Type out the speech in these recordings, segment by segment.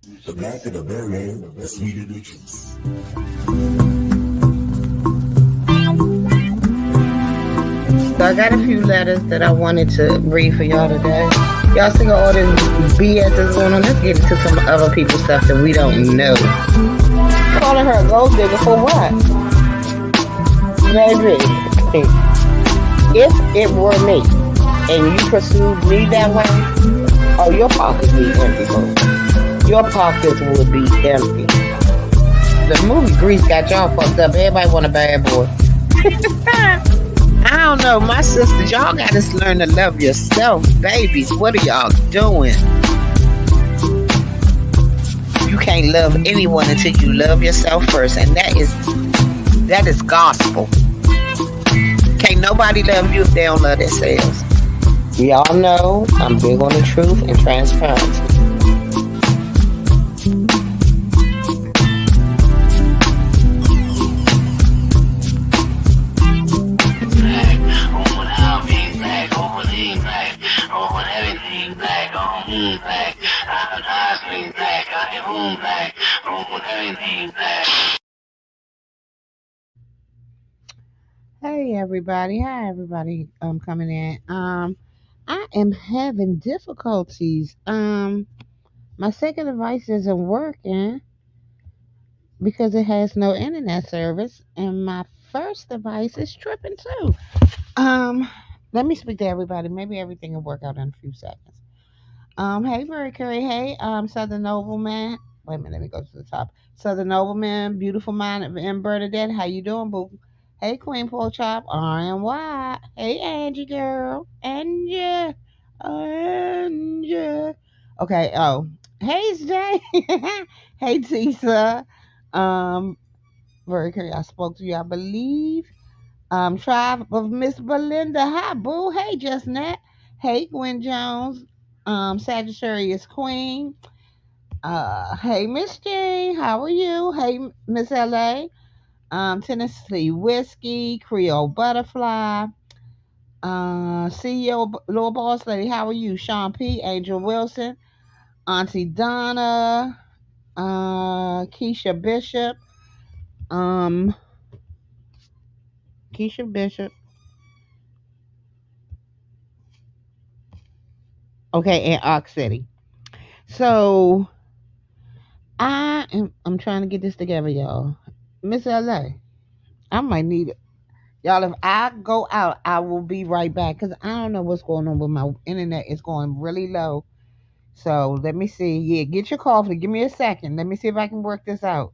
The blacker the berry, the sweeter the juice. So I got a few letters that I wanted to read for y'all today. Y'all see all this BS that's going on? Let's get into some other people's stuff that we don't know. Calling her a gold digger for what? Baby, if it were me and you pursued me that way, oh, your pockets be empty, boo. Your pockets would be empty. The movie Grease got y'all fucked up. Everybody want a bad boy. I don't know, my sisters, y'all gotta learn to love yourself, babies. What are y'all doing? You can't love anyone until you love yourself first, and that is gospel. Can't nobody love you if they don't love themselves. Y'all know I'm big on the truth and transparency. Black, on everything black, overlaying black, on everything black, on black, I screen black, I am black, on everything black. Hey everybody, hi everybody coming in. I am having difficulties. My second device isn't working because it has no internet service, and my first device is tripping too. Um, Let me speak to everybody. Maybe everything will work out in a few seconds. Hey Mercury, hey, Southern Nobleman. Wait a minute, let me go to the top. Southern Nobleman, beautiful mind and Bernadette, how you doing, boo? Hey Queen Pork Chop, RNY. Hey Angie girl. Angie. Angie. Okay, oh. Hey Jay. Hey Tisa. Um, Mercury, I spoke to you, I believe. Tribe of Miss Belinda. Hi, boo. Hey, Just Nat. Hey, Gwen Jones. Sagittarius Queen. Hey, Miss Jane. How are you? Hey, Miss LA. Tennessee Whiskey. Creole Butterfly. CEO Little Boss Lady. How are you? Sean P. Angel Wilson. Auntie Donna. Keisha Bishop. Um, Keisha Bishop. Okay, and Ox City. So I'm trying to get this together, y'all. Miss LA, I might need it. Y'all, if I go out, I will be right back because I don't know what's going on with my internet. It's going really low. So let me see. Yeah, get your coffee. Give me a second. Let me see if I can work this out.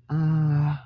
Uh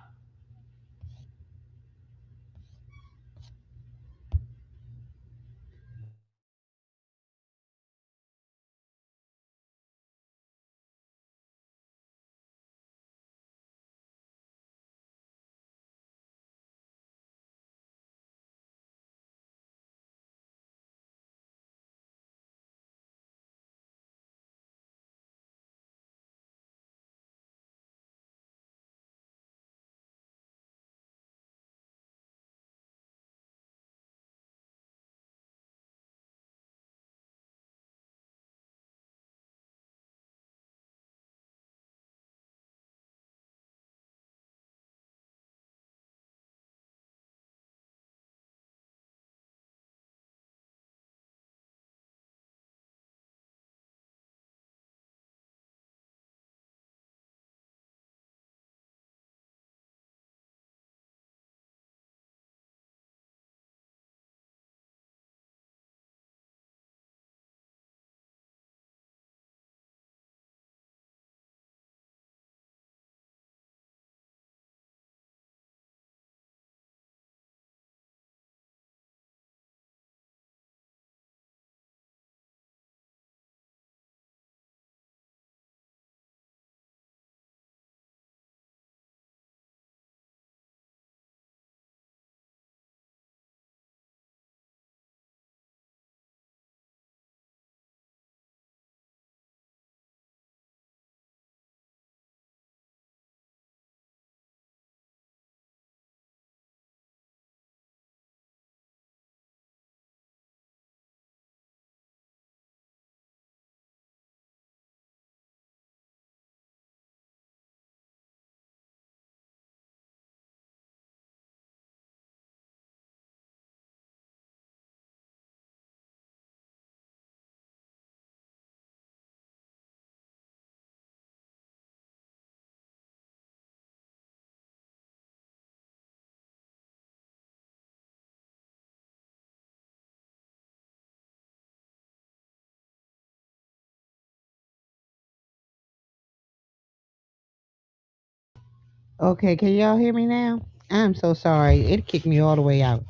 Okay, can y'all hear me now? I'm so sorry. It kicked me all the way out.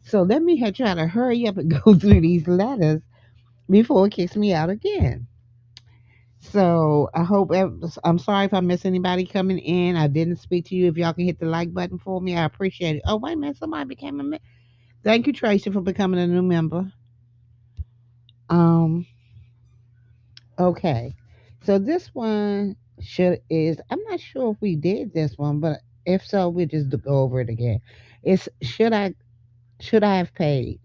So let me try to hurry up and go through these letters before it kicks me out again. So I hope I'm sorry if I miss anybody coming in. I didn't speak to you. If y'all can hit the like button for me, I appreciate it. Oh wait a minute, somebody became a member. Thank you, Tracy, for becoming a new member. Um, okay. So this one should is I'm not sure if we did this one, but if so, we'll just go over it again. It's should I have paid?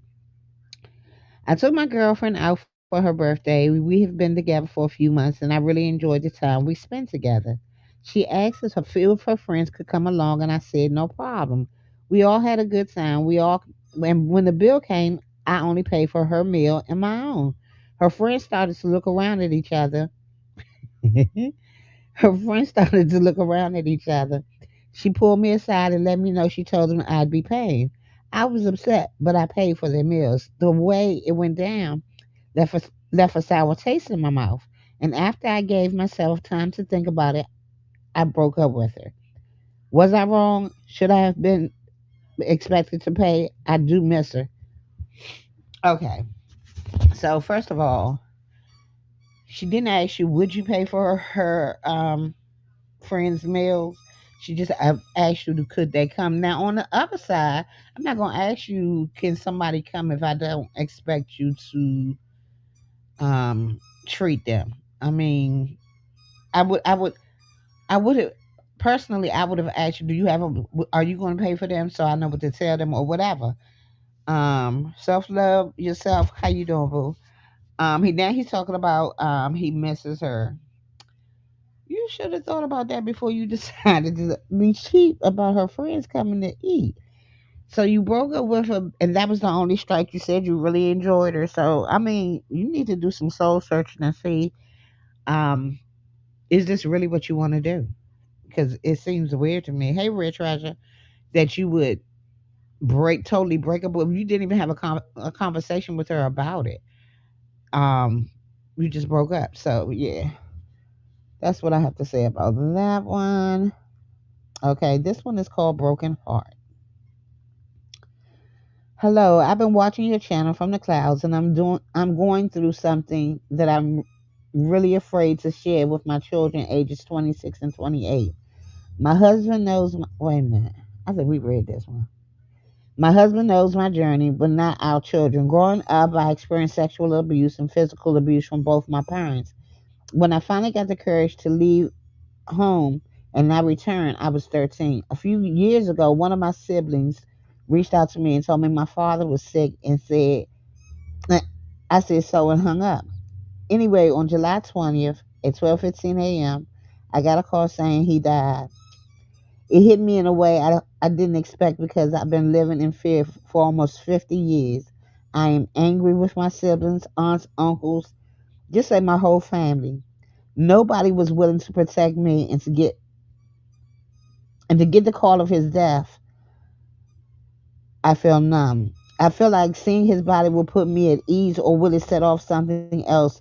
I took my girlfriend out for her birthday. We have been together for a few months, and I really enjoyed the time we spent together. She asked if a few of her friends could come along, and I said no problem. We all had a good time. And when the bill came, I only paid for her meal and my own. Her friends started to look around at each other. Her friends started to look around at each other. She pulled me aside and let me know she told them I'd be paying. I was upset, but I paid for their meals. The way it went down left a sour taste in my mouth. And after I gave myself time to think about it, I broke up with her. Was I wrong? Should I have been expected to pay? I do miss her. Okay. So first of all, she didn't ask you would you pay for her friends' meals. She just asked you could they come. Now on the other side, I'm not gonna ask you can somebody come if I don't expect you to treat them. I mean, I would have personally. I would have asked you, do you have a? Are you going to pay for them so I know what to tell them or whatever? Self love yourself. How you doing, boo? He's talking about he misses her. You should have thought about that before you decided to be cheap about her friends coming to eat. So you broke up with her, and that was the only strike. You said you really enjoyed her. So I mean, you need to do some soul searching and see, um, is this really what you want to do? Because it seems weird to me. Hey, Red Treasure, that you would totally break up with. You didn't even have a conversation with her about it. Um, you just broke up. So yeah, that's what I have to say about that one. Okay, this one is called Broken Heart. Hello, I've been watching your channel from the clouds, and I'm going through something that I'm really afraid to share with my children, ages 26 and 28. My husband knows. Wait a minute, I think we read this one. My husband knows my journey, but not our children. Growing up, I experienced sexual abuse and physical abuse from both my parents. When I finally got the courage to leave home and I returned, I was 13. A few years ago, one of my siblings reached out to me and told me my father was sick and said, I said so and hung up. Anyway, on July 20th at 12:15 a.m., I got a call saying he died. It hit me in a way I didn't expect because I've been living in fear for almost 50 years. I am angry with my siblings, aunts, uncles, just like my whole family. Nobody was willing to protect me and to get the call of his death, I feel numb. I feel like seeing his body will put me at ease or will it set off something else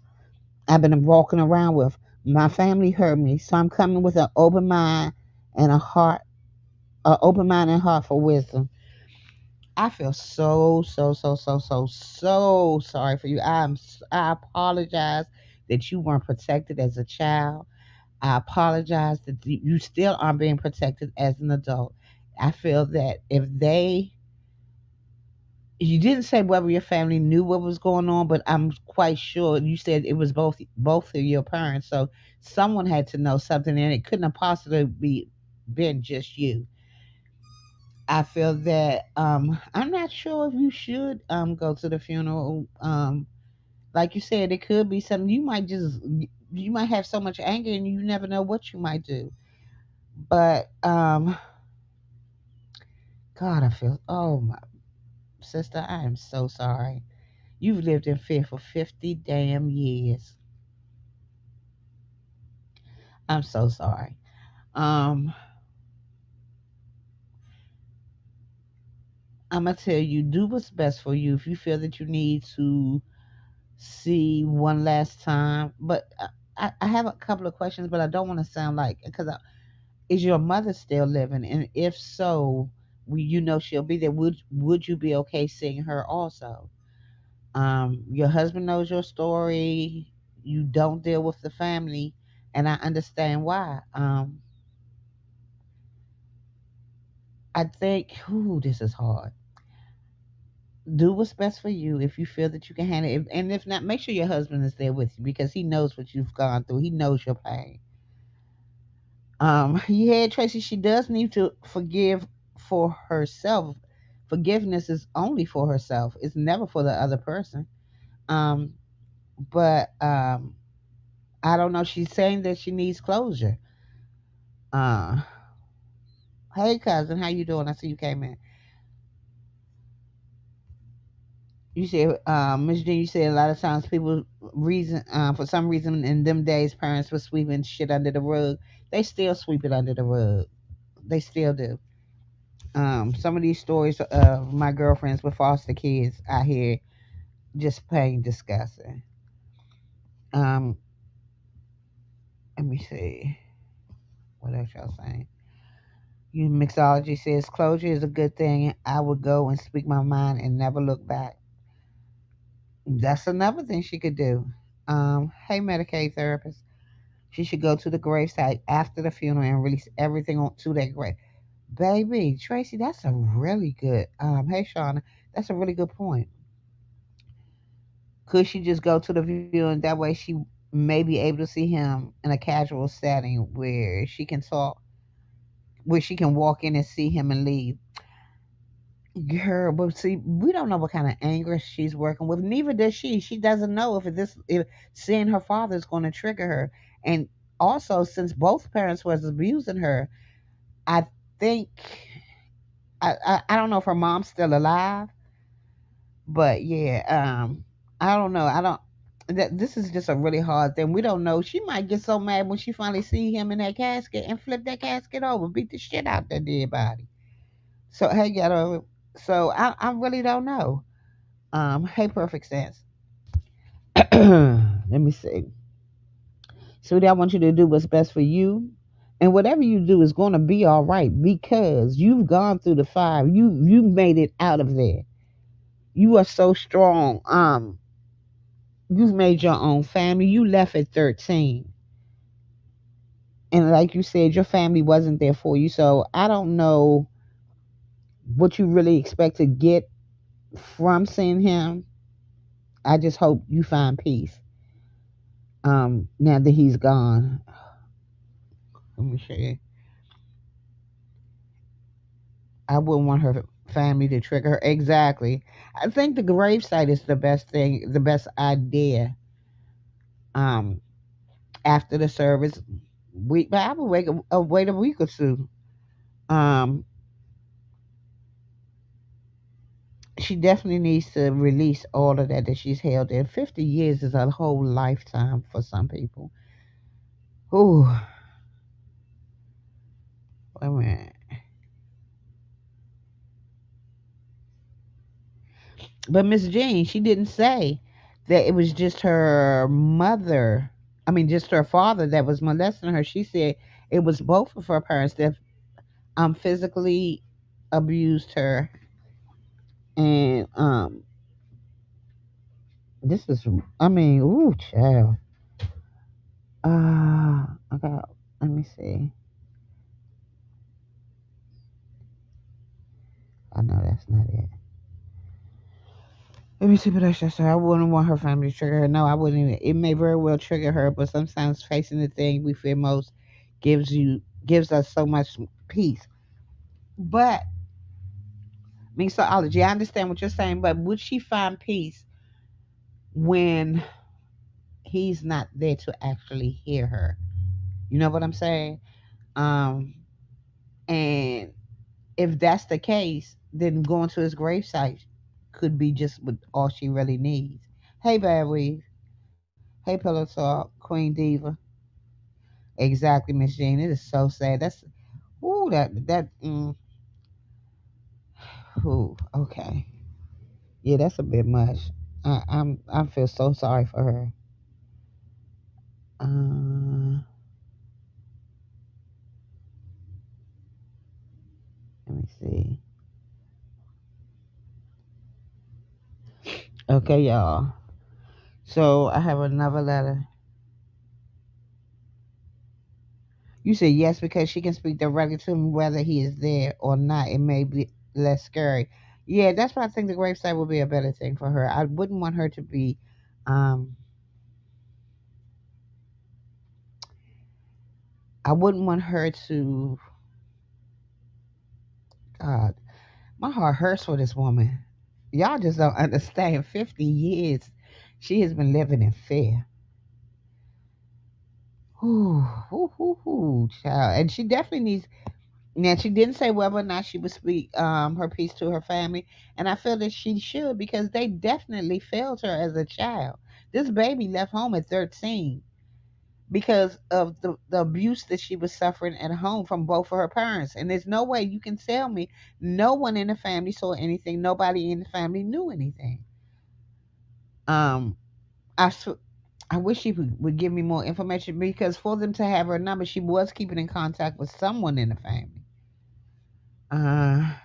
I've been walking around with. My family hurt me, so I'm coming with an open mind and a heart, an open mind and heart for wisdom. I feel so sorry for you. I apologize that you weren't protected as a child. I apologize that you still aren't being protected as an adult. I feel that if you didn't say whether your family knew what was going on, but I'm quite sure you said it was both of your parents. So someone had to know something, and it couldn't have possibly been just you. I feel that I'm not sure if you should go to the funeral. Like you said, it could be something you might have so much anger and you never know what you might do. But God, I feel oh my sister, I am so sorry. You've lived in fear for 50 damn years. I'm so sorry. Um, I'm gonna tell you, do what's best for you. If you feel that you need to see one last time, but I have a couple of questions, but I don't want to sound like because Is your mother still living? And if so, you know she'll be there. Would you be okay seeing her also? Your husband knows your story. You don't deal with the family, and I understand why. I think, ooh, this is hard. Do what's best for you if you feel that you can handle it, and if not, make sure your husband is there with you because he knows what you've gone through. He knows your pain. Yeah, Tracy, she does need to forgive for herself. Forgiveness is only for herself. It's never for the other person. Um, but I don't know. She's saying that she needs closure. Uh, hey cousin, how you doing? I see you came in. You said, Miss Jean, you said a lot of times people reason for some reason in them days parents were sweeping shit under the rug. They still sweep it under the rug. They still do. Some of these stories of my girlfriends with foster kids out here just plain disgusting. Um, let me see what else y'all saying. You mixology says closure is a good thing. I would go and speak my mind and never look back. That's another thing she could do. Hey Medicaid therapist, she should go to the gravesite after the funeral and release everything to that grave. Baby, Tracy, that's a really good. Hey Shauna, that's a really good point. Could she just go to the view and that way she may be able to see him in a casual setting where she can talk, where she can walk in and see him and leave? Girl, but see, we don't know what kind of anger she's working with. Neither does she. She doesn't know if seeing her father is going to trigger her. And also, since both parents was abusing her, I think I don't know if her mom's still alive, but yeah, I don't know. I don't. That this is just a really hard thing. We don't know. She might get so mad when she finally see him in that casket and flip that casket over, beat the shit out that dead body. So hey, ghetto. So I really don't know. Hey, perfect sense. Let me see. Sweetie, I want you to do what's best for you. And whatever you do is going to be all right because you've gone through the fire. You made it out of there. You are so strong. You've made your own family. You left at 13. And like you said, your family wasn't there for you. So I don't know what you really expect to get from seeing him. I just hope you find peace. Now that he's gone. Let me show you. I wouldn't want her family to trigger her. Exactly. I think the gravesite is the best thing, the best idea. Um, After the service, but I would wait a week or two. Um, she definitely needs to release all of that she's held in. 50 years is a whole lifetime for some people. Ooh, wait a minute. But Miss Jean, she didn't say that it was just her mother. I mean, just her father that was molesting her. She said it was both of her parents that physically abused her, and this is, I mean, ooh, child. I got. Let me see. I know that's not it. Let me see what else I said. I wouldn't want her family to trigger her. No, I wouldn't even. It may very well trigger her, but sometimes facing the thing we fear most gives us so much peace. But mixology, I understand what you're saying, but would she find peace when he's not there to actually hear her? You know what I'm saying? Um, and if that's the case, then going to his gravesite could be just what all she really needs. Hey, Bad Weave. Hey, Pillow Talk, Queen Diva. Exactly, Miss Jean. It is so sad. That's ooh ooh, okay. Yeah, that's a bit much. I feel so sorry for her. Uh, me see. Okay, y'all. So I have another letter. You said yes because she can speak directly to him whether he is there or not. It may be less scary. Yeah, that's why I think the gravesite would be a better thing for her. I wouldn't want her to be. Um, I wouldn't want her to. God, my heart hurts for this woman. Y'all just don't understand. 50 years, she has been living in fear. Ooh, ooh, ooh, ooh, child. And she definitely needs. Now she didn't say whether or not she would speak her piece to her family, and I feel that she should because they definitely failed her as a child. This baby left home at 13 because of the abuse that she was suffering at home from both of her parents. And there's no way you can tell me no one in the family saw anything, nobody in the family knew anything. Um, I s- I wish she would give me more information because for them to have her number, she was keeping in contact with someone in the family. Uh,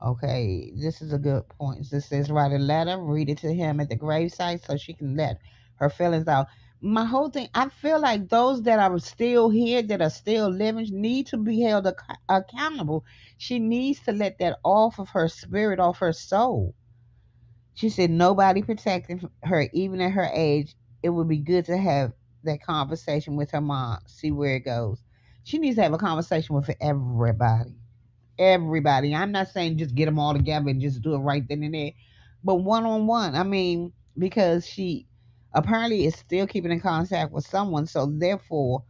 Okay, this is a good point. This says write a letter, read it to him at the gravesite so she can let her feelings out. My whole thing, I feel like those that are still here, that are still living, need to be held accountable. She needs to let that off of her spirit, off her soul. She said nobody protecting her, even at her age. It would be good to have that conversation with her mom, see where it goes. She needs to have a conversation with everybody, everybody. I'm not saying just get them all together and just do it right then and there, but one on one. I mean, because she apparently is still keeping in contact with someone, so therefore,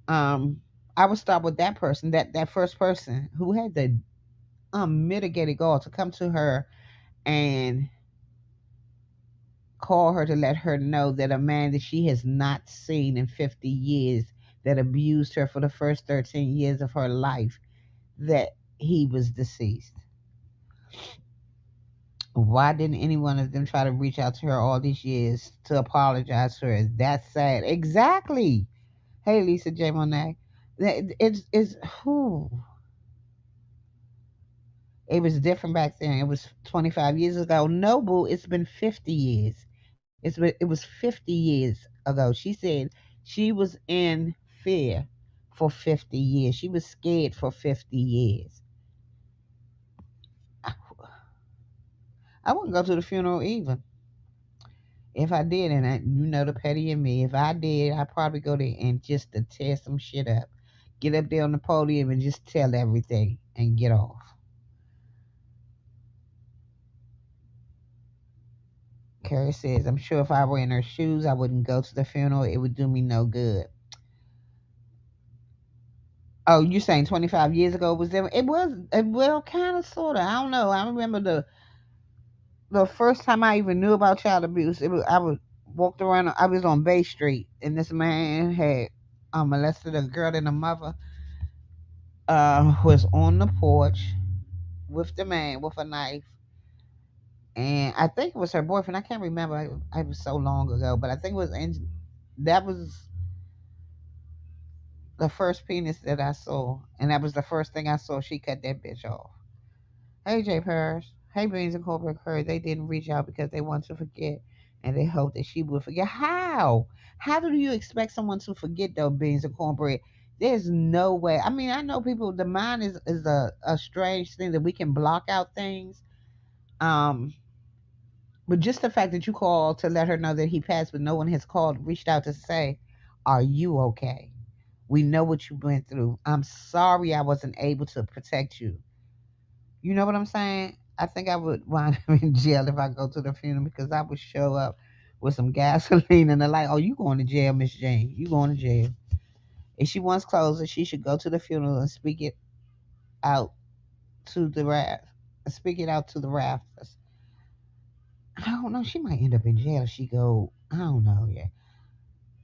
um, I would start with that person, that first person who had the unmitigated gall to come to her and call her to let her know that a man that she has not seen in 50 years, that abused her for the first 13 years of her life, that he was deceased. Why didn't any one of them try to reach out to her all these years to apologize to her? That's sad. Exactly. Hey, Lisa J. Monet. It's who. It was different back then. It was 25 years ago. No, boo, it's been 50 years. It was 50 years ago. She said she was in fear for 50 years. She was scared for 50 years. I wouldn't go to the funeral either. If I did, and you know the petty in me, if I did, I'd probably go there and just to tear some shit up. Get up there on the podium and just tell everything and get off. Carrie says, I'm sure if I were in her shoes, I wouldn't go to the funeral. It would do me no good. Oh, you're saying 25 years ago was there? It was, well, kind of, sort of. I don't know. I remember the first time I even knew about child abuse. I was walked around. I was on Bay Street, and this man had molested a girl and a mother. Was on the porch with the man with a knife, and I think it was her boyfriend. I can't remember. It was so long ago, but I think it was. That was the first penis that I saw, and that was the first thing I saw. She cut that bitch off. Hey, Jay Parrish. Hey, Beans and Corporate Curry. They didn't reach out because they want to forget, and they hope that she will forget. How? How do you expect someone to forget though, Beans and Cornbread? There's no way. I mean, I know people. The mind is a strange thing that we can block out things. Um, but just the fact that you called to let her know that he passed, but no one has called, reached out to say, "Are you okay? We know what you went through. I'm sorry I wasn't able to protect you." You know what I'm saying? I think I would wind up in jail if I go to the funeral because I would show up with some gasoline and the like. Oh, you going to jail, Miss Jane? You going to jail? If she wants closure, she should go to the funeral and speak it out to the raft. Speak it out to the rafters. I don't know. She might end up in jail if she go. I don't know. Yeah.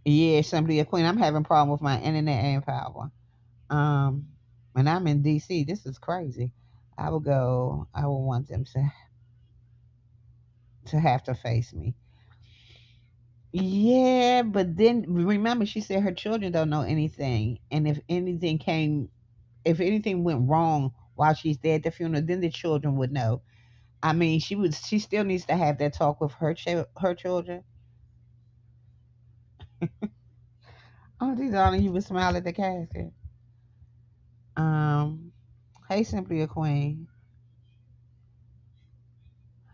Yeah, simply a queen. I'm having problem with my internet and power. Um, and I'm in DC. This is crazy. I would go. I would want them to have to face me. Yeah, but then remember, she said her children don't know anything, and if anything came, if anything went wrong while she's there at the funeral, then the children would know. I mean, she still needs to have that talk with her children. Auntie Donna, you would smile at the casket. Um, hey, simply a queen.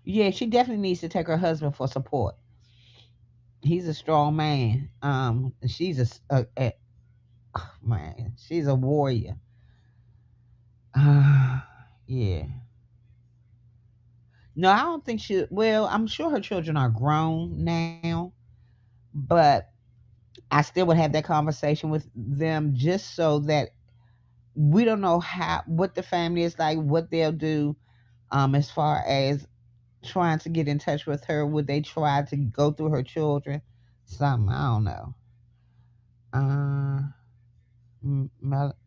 Yeah, she definitely needs to take her husband for support. He's a strong man. She's man, she's a warrior. Yeah. No, I don't think she. Well, I'm sure her children are grown now, but I still would have that conversation with them just so that we don't know how what the family is like, what they'll do. As far as trying to get in touch with her, would they try to go through her children? Something I don't know. Uh,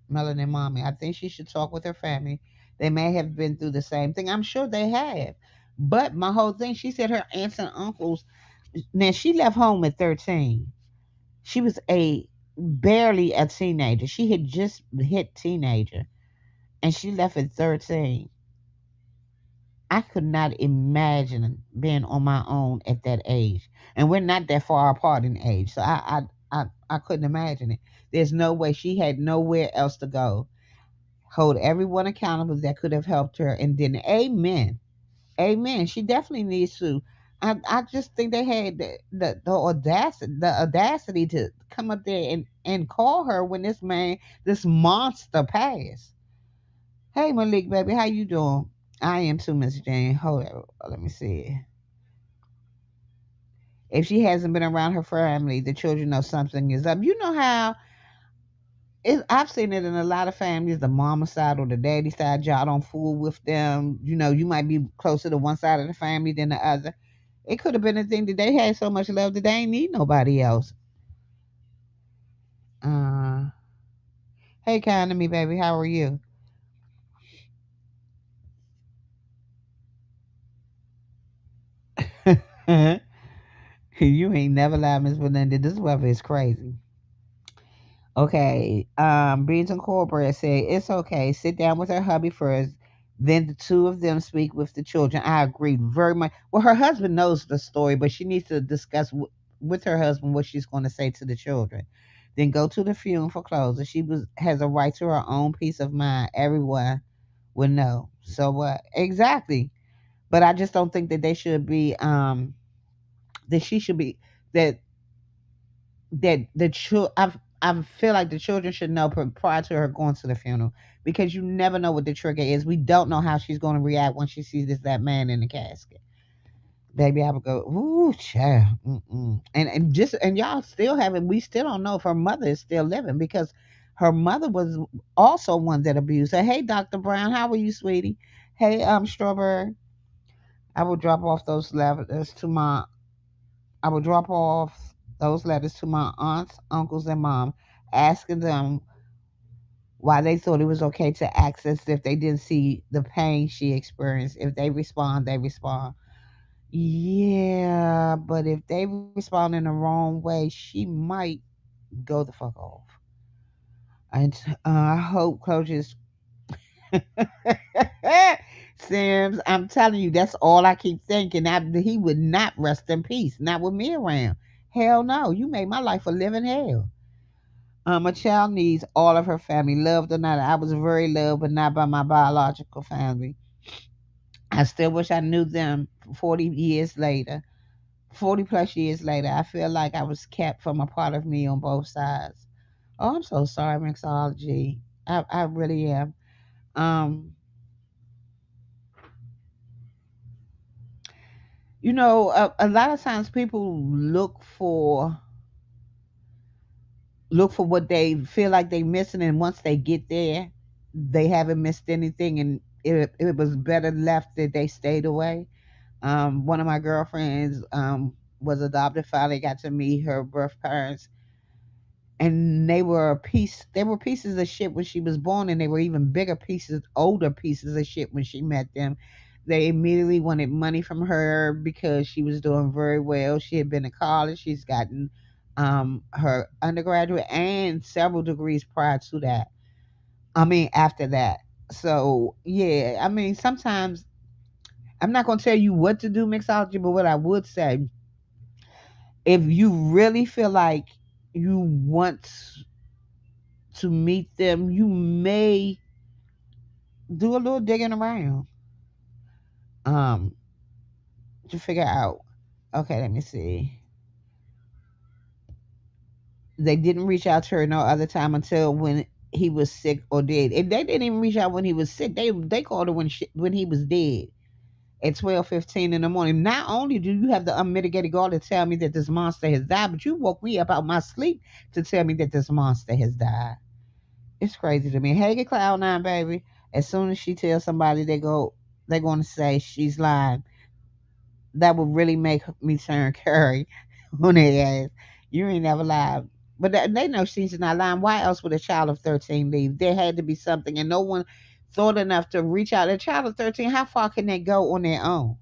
Melanie, mommy, I think she should talk with her family. They may have been through the same thing. I'm sure they have. But my whole thing, she said her aunts and uncles. Now she left home at 13. She was a barely a teenager. She had just hit teenager, and she left at 13. I could not imagine being on my own at that age, and we're not that far apart in age, so I couldn't imagine it. There's no way she had nowhere else to go. Hold everyone accountable that could have helped her, and then amen, amen. She definitely needs to. I just think they had the audacity to come up there and call her when this monster passed. Hey Malik, baby, how you doing? I am too, Miss Jane. Hold on, let me see. If she hasn't been around her family, the children know something is up. You know how I've seen it in a lot of families, the mama side or the daddy side, y'all don't fool with them. You know, you might be closer to one side of the family than the other. It could have been a thing that they had so much love that they ain't need nobody else. Uh, hey, kind to me, baby. How are you? You ain't never lied, Miss Belinda. This weather is crazy. Okay. Beans and Cornbread said it's okay. Sit down with her hubby first. Then the two of them speak with the children. I agree very much. Well, her husband knows the story, but she needs to discuss with her husband what she's going to say to the children. Then go to the funeral for closure. She has a right to her own peace of mind. Everyone would know. So what? Exactly. But I just don't think that they should be. That she should be. That the I feel like the children should know prior to her going to the funeral because you never know what the trigger is. We don't know how she's going to react when she sees that man in the casket. Baby, I would go, ooh, child, and y'all still haven't. We still don't know if her mother is still living because her mother was also one that abused her. Hey, Dr. Brown, how are you, sweetie? Hey, Strawberry. I will drop off those letters to my I would drop off those letters to my aunts, uncles, and mom, asking them why they thought it was okay to access if they didn't see the pain she experienced. If they respond, they respond. Yeah, but if they respond in the wrong way, she might go the fuck off. And I hope closures. Sims, I'm telling you, that's all I keep thinking. He would not rest in peace, not with me around. Hell no, you made my life a living hell. A child needs all of her family, loved or not. I was very loved, but not by my biological family. I still wish I knew them 40 years later, 40 plus years later. I feel like I was kept from a part of me on both sides. Oh, I'm so sorry, mixology. I really am. Um, a lot of times people look for what they feel like they missing, and once they get there, they haven't missed anything, and it was better left that they stayed away. One of my girlfriends was adopted. Finally, got to meet her birth parents, and they were pieces of shit when she was born, and they were even bigger pieces, older pieces of shit when she met them. They immediately wanted money from her because she was doing very well. She had been to college. She's gotten her undergraduate and several degrees prior to that. I mean, after that. So yeah, I mean, sometimes I'm not gonna tell you what to do, mixology, but what I would say, if you really feel like you want to meet them, you may do a little digging around, um, to figure out. Okay, let me see. They didn't reach out to her no other time until when he was sick or dead. If they didn't even reach out when he was sick, they called her when he was dead at 12:15 in the morning. Not only do you have the unmitigated gall to tell me that this monster has died, but you woke me up out my sleep to tell me that this monster has died. It's crazy to me. Hey, get Cloud Nine, baby. As soon as she tells somebody, they're going to say she's lying. That would really make me turn Curry on their ass. You ain't never lied. But they know she's not lying. Why else would a child of 13 leave? There had to be something, and no one thought enough to reach out. A child of 13, how far can they go on their own?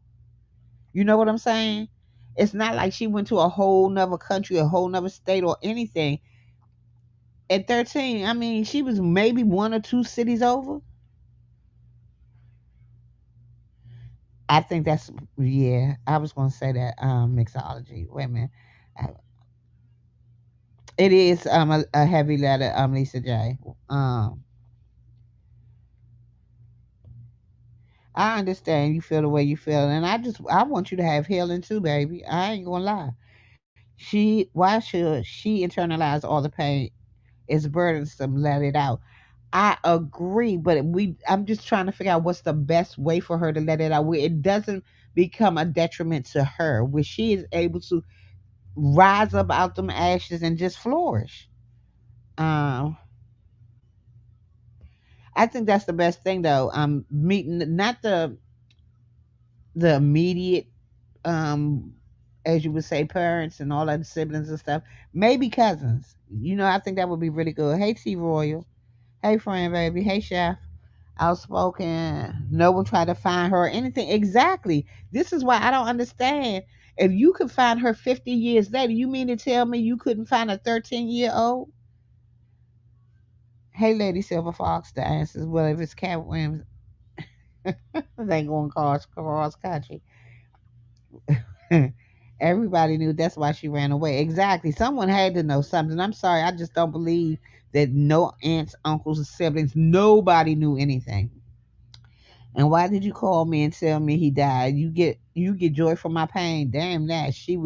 You know what I'm saying? It's not like she went to a whole nother country, a whole nother state, or anything. At 13, I mean, she was maybe one or two cities over. I think that's, yeah. I was going to say that mixology. Wait a minute. Uh, It is a heavy letter, Lisa J. Um, I understand you feel the way you feel, and I want you to have healing too, baby. I ain't gonna lie. Why should she internalize all the pain? It's burdensome. Let it out. I agree, but I'm just trying to figure out what's the best way for her to let it out where it doesn't become a detriment to her, where she is able to rise up out them ashes and just flourish. Um, I think that's the best thing though. Meeting not the immediate, um, as you would say, parents and all other siblings and stuff. Maybe cousins. I think that would be really good. Hey T Royal. Hey friend, baby. Hey chef. Outspoken. No one tried to find her or anything. Exactly. This is why I don't understand. If you could find her 50 years later, you mean to tell me you couldn't find a 13-year-old? Hey, Lady Silver Fox, the answer is well, if it's Cat Williams, they ain't going to cross country. Everybody knew that's why she ran away. Exactly. Someone had to know something. I'm sorry. I just don't believe that no aunts, uncles, or siblings, nobody knew anything. And why did you call me and tell me he died? You get joy from my pain. Damn that. She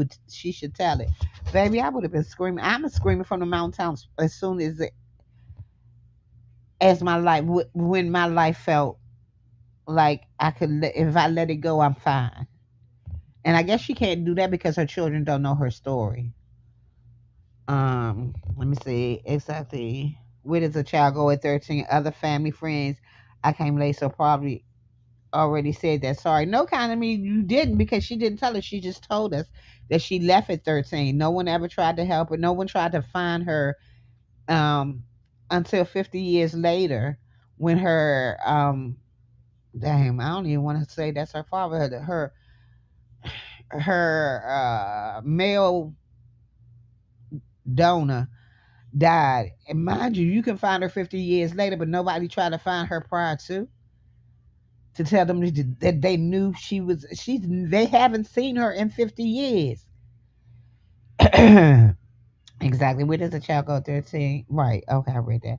should tell it. Baby, I would have been screaming. I'm a screaming from the mountaintops as soon as my life when my life felt like if I let it go, I'm fine. And I guess she can't do that because her children don't know her story. Let me see exactly. Where does a child go at 13? Other family friends. I came late, so probably already said that. Sorry. No, kind of me, you didn't because she didn't tell us. She just told us that she left at 13. No one ever tried to help her. No one tried to find her um, until 50 years later when damn, I don't even want to say that's her father. Her male donor died. And mind you, you can find her 50 years later, but nobody tried to find her prior to tell them that they knew they haven't seen her in 50 years. Exactly. Where does the child go? 13. Right. Okay, I read that.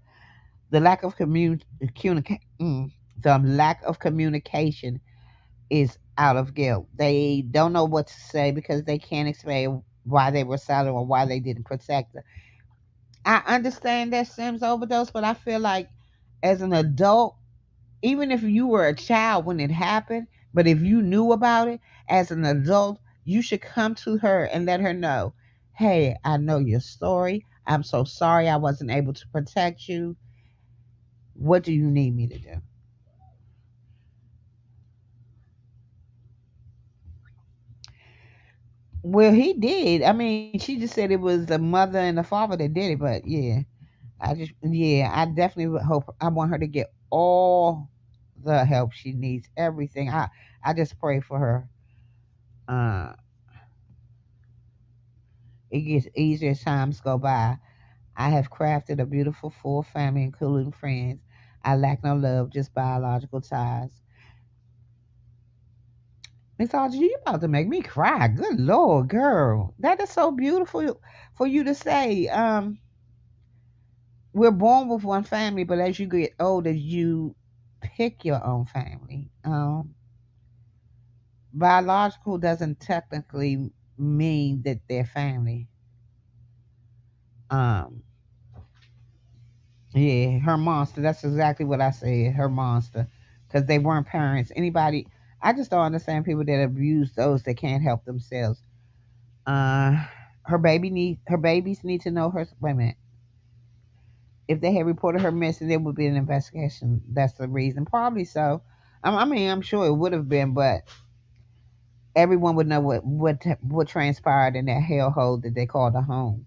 The lack of the lack of communication is out of guilt. They don't know what to say because they can't explain why they were silent or why they didn't protect her. I understand that Sims overdose, but I feel like as an adult, even if you were a child when it happened, but if you knew about it as an adult, you should come to her and let her know, hey, I know your story. I'm so sorry I wasn't able to protect you. What do you need me to do? Well, he did. I mean, she just said it was the mother and the father that did it, but yeah, yeah, I definitely would hope. I want her to get all the help she needs, everything. I just pray for her. Uh, it gets easier as times go by. I have crafted a beautiful full family, including friends. I lack no love, just biological ties. Miss Audrey, you about to make me cry. Good Lord, girl. That is so beautiful for you to say. We're born with one family, but as you get older, you pick your own family. Biological doesn't technically mean that they're family. Um, yeah, her monster. That's exactly what I said. Her monster, because they weren't parents. Anybody. I just don't understand people that abuse those that can't help themselves. Uh, her babies need to know her. Wait a minute. If they had reported her missing, there would be an investigation. That's the reason. Probably so. I mean, I'm sure it would have been, but everyone would know what transpired in that hellhole that they called a home.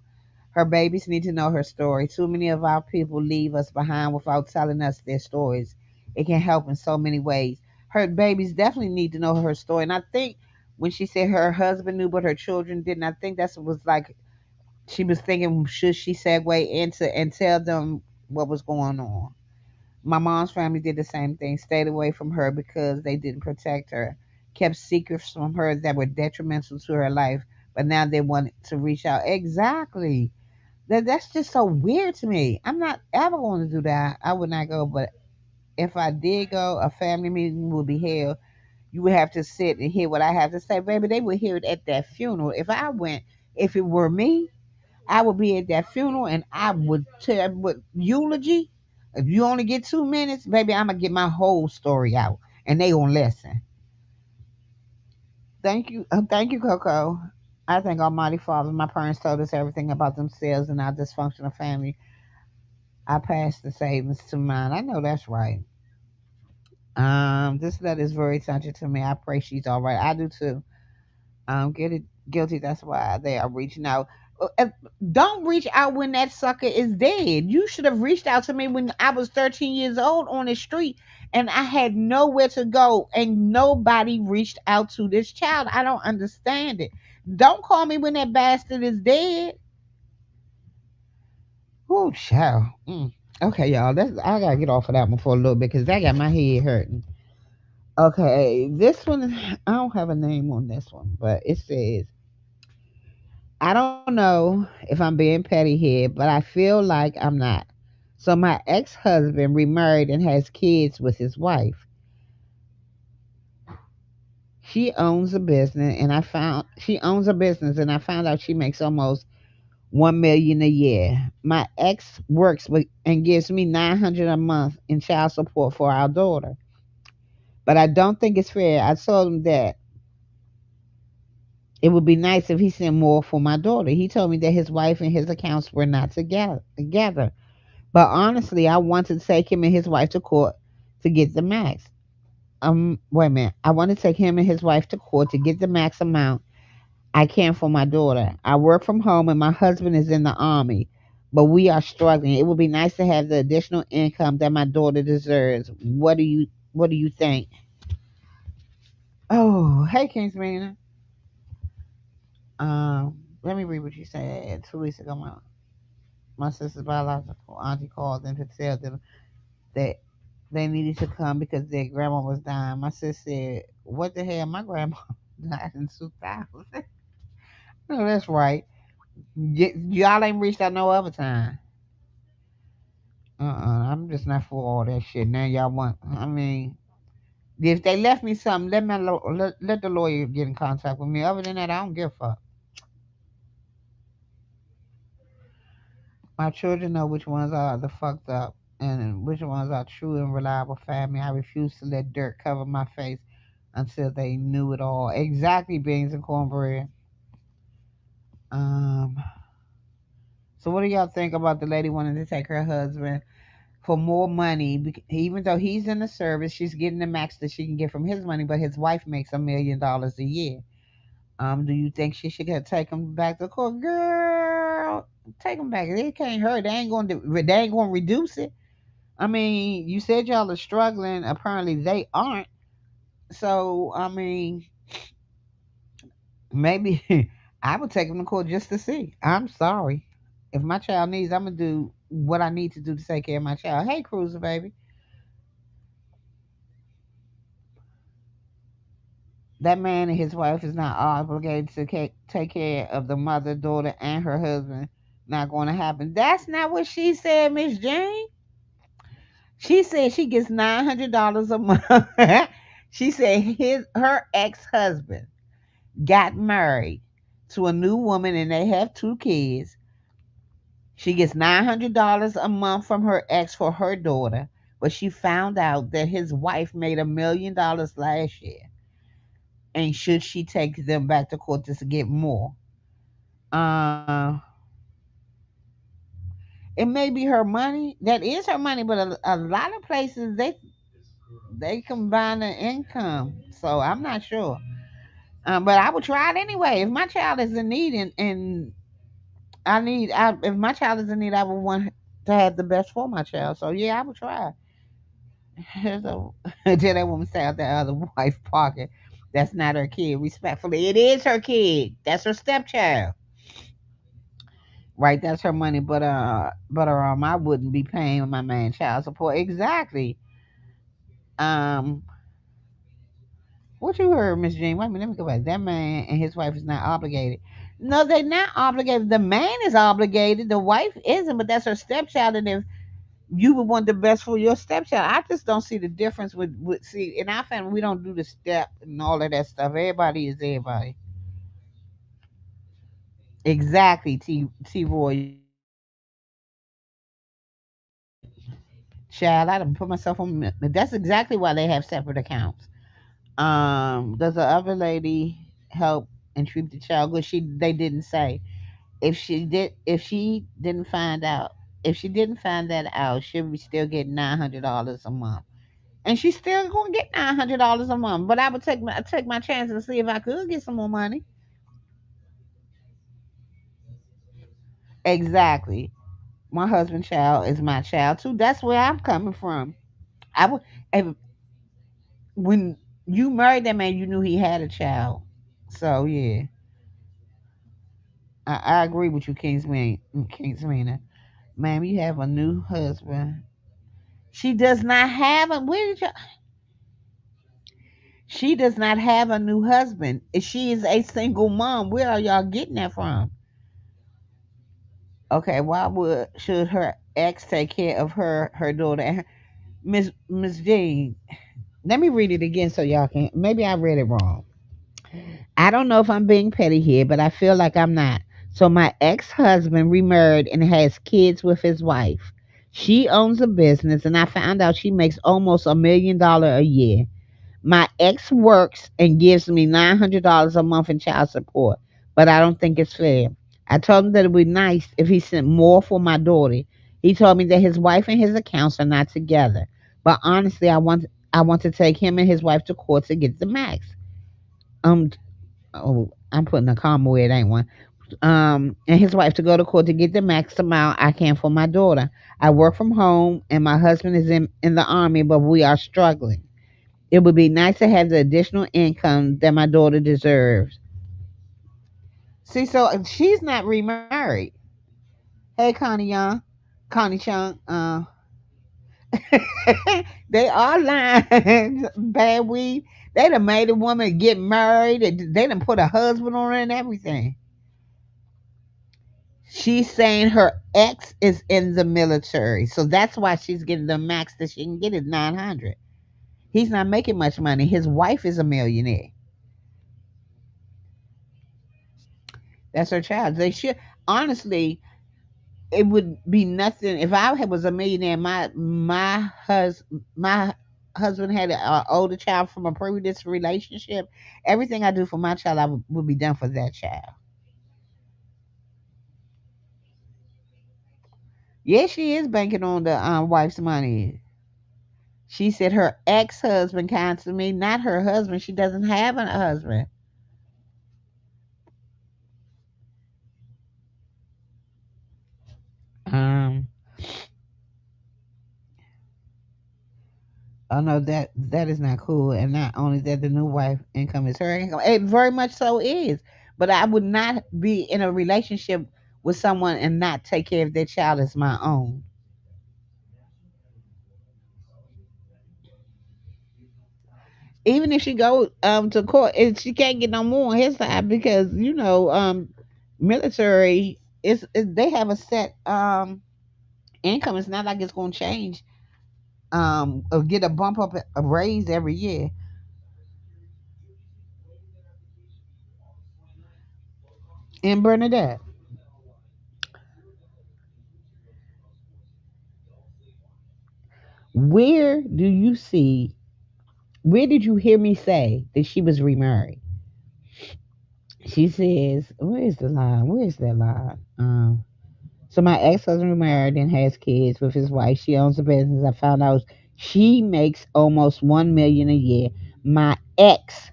Her babies need to know her story. Too many of our people leave us behind without telling us their stories. It can help in so many ways. Her babies definitely need to know her story. And I think when she said her husband knew but her children didn't, I think that was like she was thinking, should she segue into and tell them what was going on? My mom's family did the same thing, stayed away from her because they didn't protect her, kept secrets from her that were detrimental to her life, but now they want to reach out. Exactly. That's just so weird to me. I'm not ever going to do that. I would not go, but if I did go, a family meeting would be held. You would have to sit and hear what I have to say. Baby, they would hear it at that funeral. If I went, if it were me, I would be at that funeral and I would tell what eulogy. If you only get 2 minutes, baby, I'm gonna get my whole story out, and they gonna listen. Thank you, Coco. I thank Almighty Father. My parents told us everything about themselves and our dysfunctional family. I passed the savings to mine. I know that's right. This letter is very touching to me. I pray she's all right. I do too. Guilty. That's why they are reaching out. Don't reach out when that sucker is dead. You should have reached out to me when I was 13 years old on the street and I had nowhere to go and nobody reached out to this child. I don't understand it. Don't call me when that bastard is dead. Oh, child. Okay, y'all. I gotta get off of that one for a little bit because that got my head hurting. Okay, this one I don't have a name on this one, but it says I don't know if I'm being petty here, but I feel like I'm not. So my ex-husband remarried and has kids with his wife. She owns a business and I found out she makes almost 1 million a year. My ex works with and gives me 900 a month in child support for our daughter. But I don't think it's fair. I told him that it would be nice if he sent more for my daughter. He told me that his wife and his accounts were not together. But honestly, I want to take him and his wife to court to get the max. Wait a minute. I want to take him and his wife to court to get the max amount I can for my daughter. I work from home and my husband is in the army, but we are struggling. It would be nice to have the additional income that my daughter deserves. What do you think? Oh, hey Kingsman. Let me read what you said 2 weeks ago. My sister's biological auntie called them to tell them that they needed to come because their grandma was dying. My sister said, "What the hell? My grandma died in 2000." No, that's right. Y'all ain't reached out no other time. I'm just not for all that shit. Now y'all want? I mean, if they left me something, let the lawyer get in contact with me. Other than that, I don't give a fuck. My children know which ones are the fucked up and which ones are true and reliable family. I refuse to let dirt cover my face until they knew it all. Exactly, beans and cornbread. Um, so what do y'all think about the lady wanting to take her husband for more money? Even though he's in the service, she's getting the max that she can get from his money, but his wife makes $1 million a year. Do you think she should take him back to court? Girl, take him back. It can't hurt. They ain't going to reduce it. I mean, you said y'all are struggling. Apparently, they aren't. So, I mean, maybe I would take him to court just to see. I'm sorry. If my child needs, I'm gonna do what I need to do to take care of my child. Hey, Cruiser baby. That man and his wife is not obligated to take care of the mother, daughter, and her husband. Not going to happen. That's not what she said, Miss Jane. She said she gets $900 a month. She said her ex husband got married to a new woman and they have two kids. She gets $900 a month from her ex for her daughter, but she found out that his wife made $1 million last year. And should she take them back to court to get more? Uh, it may be her money. That is her money, but a lot of places they combine the income. So I'm not sure. But I would try it anyway. If my child is in need and if my child is in need, I would want to have the best for my child. So yeah, I would try. So until that woman say out the other wife pocket, that's not her kid. Respectfully, it is her kid. That's her stepchild. Right, that's her money, but I wouldn't be paying my man child support. Exactly. Um, what you heard, Miss Jean? Wait a minute, let me go back. That man and his wife is not obligated. No, they're not obligated. The man is obligated. The wife isn't, but that's her stepchild. And if you would want the best for your stepchild, I just don't see the difference with see in our family we don't do the step and all of that stuff. Everybody is everybody. Exactly, T Roy. Child, I done put myself on. That's exactly why they have separate accounts. Does the other lady help and treat the child good? They didn't say. If she didn't find out, if she didn't find that out, she'll be still getting $900 a month, and she's still gonna get $900 a month. But I would take my chances and see if I could get some more money. Exactly. My husband's child is my child too. That's where I'm coming from. I would if when you married that man, you knew he had a child. So yeah, I agree with you, Kingsmina. Ma'am, you have a new husband. She does not have a. Where did you? She does not have a new husband. She is a single mom. Where are y'all getting that from? Okay, why would should her ex take care of her daughter and Miss Jean? Let me read it again so y'all can. Maybe I read it wrong. I don't know if I'm being petty here, but I feel like I'm not. So my ex-husband remarried and has kids with his wife. She owns a business, and I found out she makes almost $1 million a year. My ex works and gives me $900 a month in child support, but I don't think it's fair. I told him that it would be nice if he sent more for my daughter. He told me that his wife and his accounts are not together. But honestly, I want to take him and his wife to court to get the max. Um, oh, I'm putting a comma where it ain't one. And his wife to go to court to get the max amount I can for my daughter. I work from home, and my husband is in the army, but we are struggling. It would be nice to have the additional income that my daughter deserves. See, so she's not remarried. Hey, Connie Young, Connie Chung. They are lying. Bad weed. They done made a woman get married. They done put a husband on her and everything. She's saying her ex is in the military, so that's why she's getting the max that she can get is 900. He's not making much money. His wife is a millionaire. That's her child. They should honestly. It would be nothing if was a millionaire. My husband had an older child from a previous relationship. Everything I do for my child, would be done for that child. Yeah, she is banking on the wife's money. She said her ex husband counts me, not her husband. She doesn't have a husband. Um, I know that is not cool, and not only that, the new wife income is her income. It very much so is, but I would not be in a relationship with someone and not take care of their child as my own. Even if she go to court, she can't get no more on his side because military they have a set income. It's not like it's going to change or get a bump up a raise every year. And Bernadette, where do you see? Where did you hear me say that she was remarried? She says, "Where is the line? Where is that line?" So my ex-husband remarried and has kids with his wife. She owns a business. I found out she makes almost 1 million a year. My ex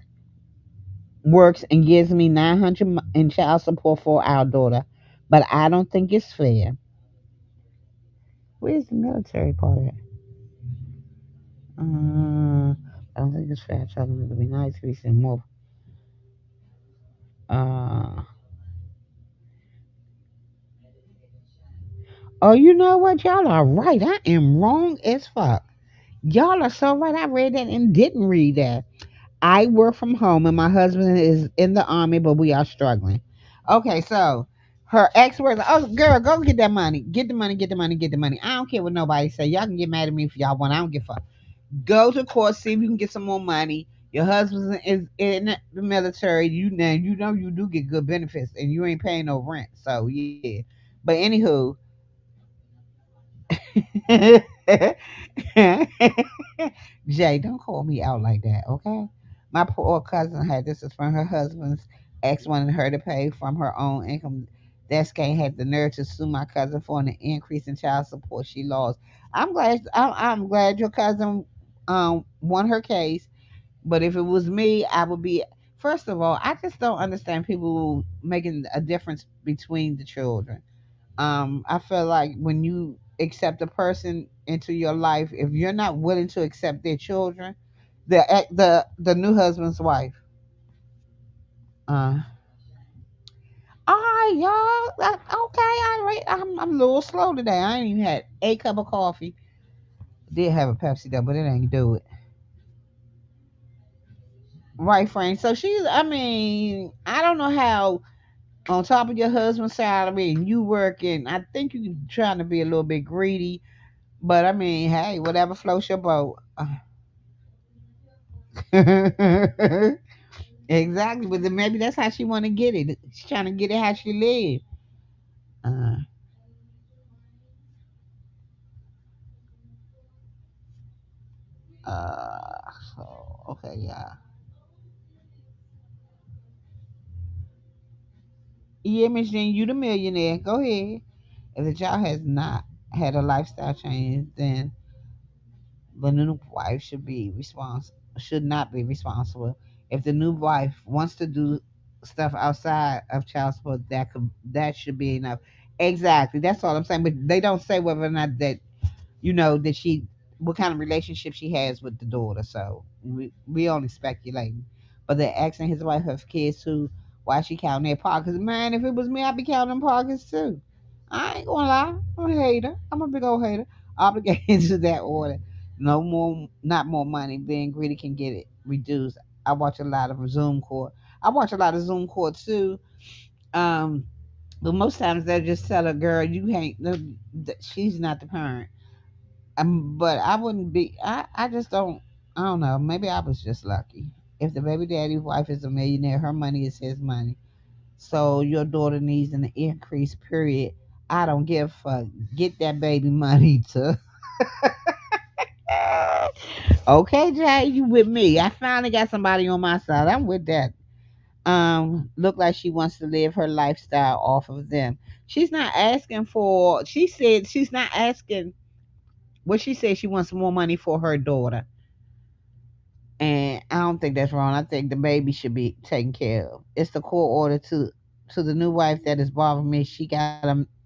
works and gives me 900 in child support for our daughter, but I don't think it's fair. Where's the military part at? I don't think it's fair. I try to be nice. We said more. Uh, oh, you know what? Y'all are right. I am wrong as fuck. Y'all are so right. I read that and didn't read that. I work from home and my husband is in the army, but we are struggling. Okay, so her ex works. Oh, girl, go get that money. Get the money. Get the money. Get the money. I don't care what nobody say. Y'all can get mad at me if y'all want. I don't give a fuck. Go to court. See if you can get some more money. Your husband is in the military. You know you do get good benefits and you ain't paying no rent. So yeah. But anywho, Jay, don't call me out like that, okay? My poor cousin had this is from her husband's ex wanted her to pay from her own income. That skank had the nerve to sue my cousin for an increase in child support she lost. I'm glad your cousin won her case, but if it was me, I would be. First of all, I just don't understand people making a difference between the children. I feel like when you accept a person into your life, if you're not willing to accept their children, the new husband's wife. uh all right, y'all. Okay, I'm a little slow today. I ain't even had a cup of coffee. Did have a Pepsi though, but it ain't do it. Right, Frank. So she's, I mean, I don't know how on top of your husband's salary and you working, I think you trying to be a little bit greedy. But I mean, hey, whatever floats your boat. Exactly, but then maybe that's how she want to get it. She's trying to get it how she live. Uh, so okay, yeah. Yeah, Miss Jean, you the millionaire. Go ahead. If the child has not had a lifestyle change, then the new wife should not be responsible. If the new wife wants to do stuff outside of child support, that should be enough. Exactly. That's all I'm saying. But they don't say whether or not that that she what kind of relationship she has with the daughter. So we only speculating. But they're asking his wife have kids too. Why she counting their pockets? Man, if it was me, I'd be counting pockets too. I ain't gonna lie. I'm a hater. I'm a big old hater. Obligated to that order. No more, not more money. Being greedy can get it reduced. I watch a lot of Zoom court. I watch a lot of Zoom court too. Um, but most times they'll just tell a girl, "You ain't. No, she's not the parent." But I wouldn't be. I just don't. I don't know. Maybe I was just lucky. If the baby daddy's wife is a millionaire, her money is his money. So your daughter needs an increase. Period. I don't give a fuck. Get that baby money to. Okay, Jay, you with me? I finally got somebody on my side. I'm with that. Look like she wants to live her lifestyle off of them. She's not asking for. She said she's not asking. What she said she wants more money for her daughter. And I don't think that's wrong. I think the baby should be taken care of. It's the court order to the new wife that is bothering me. She got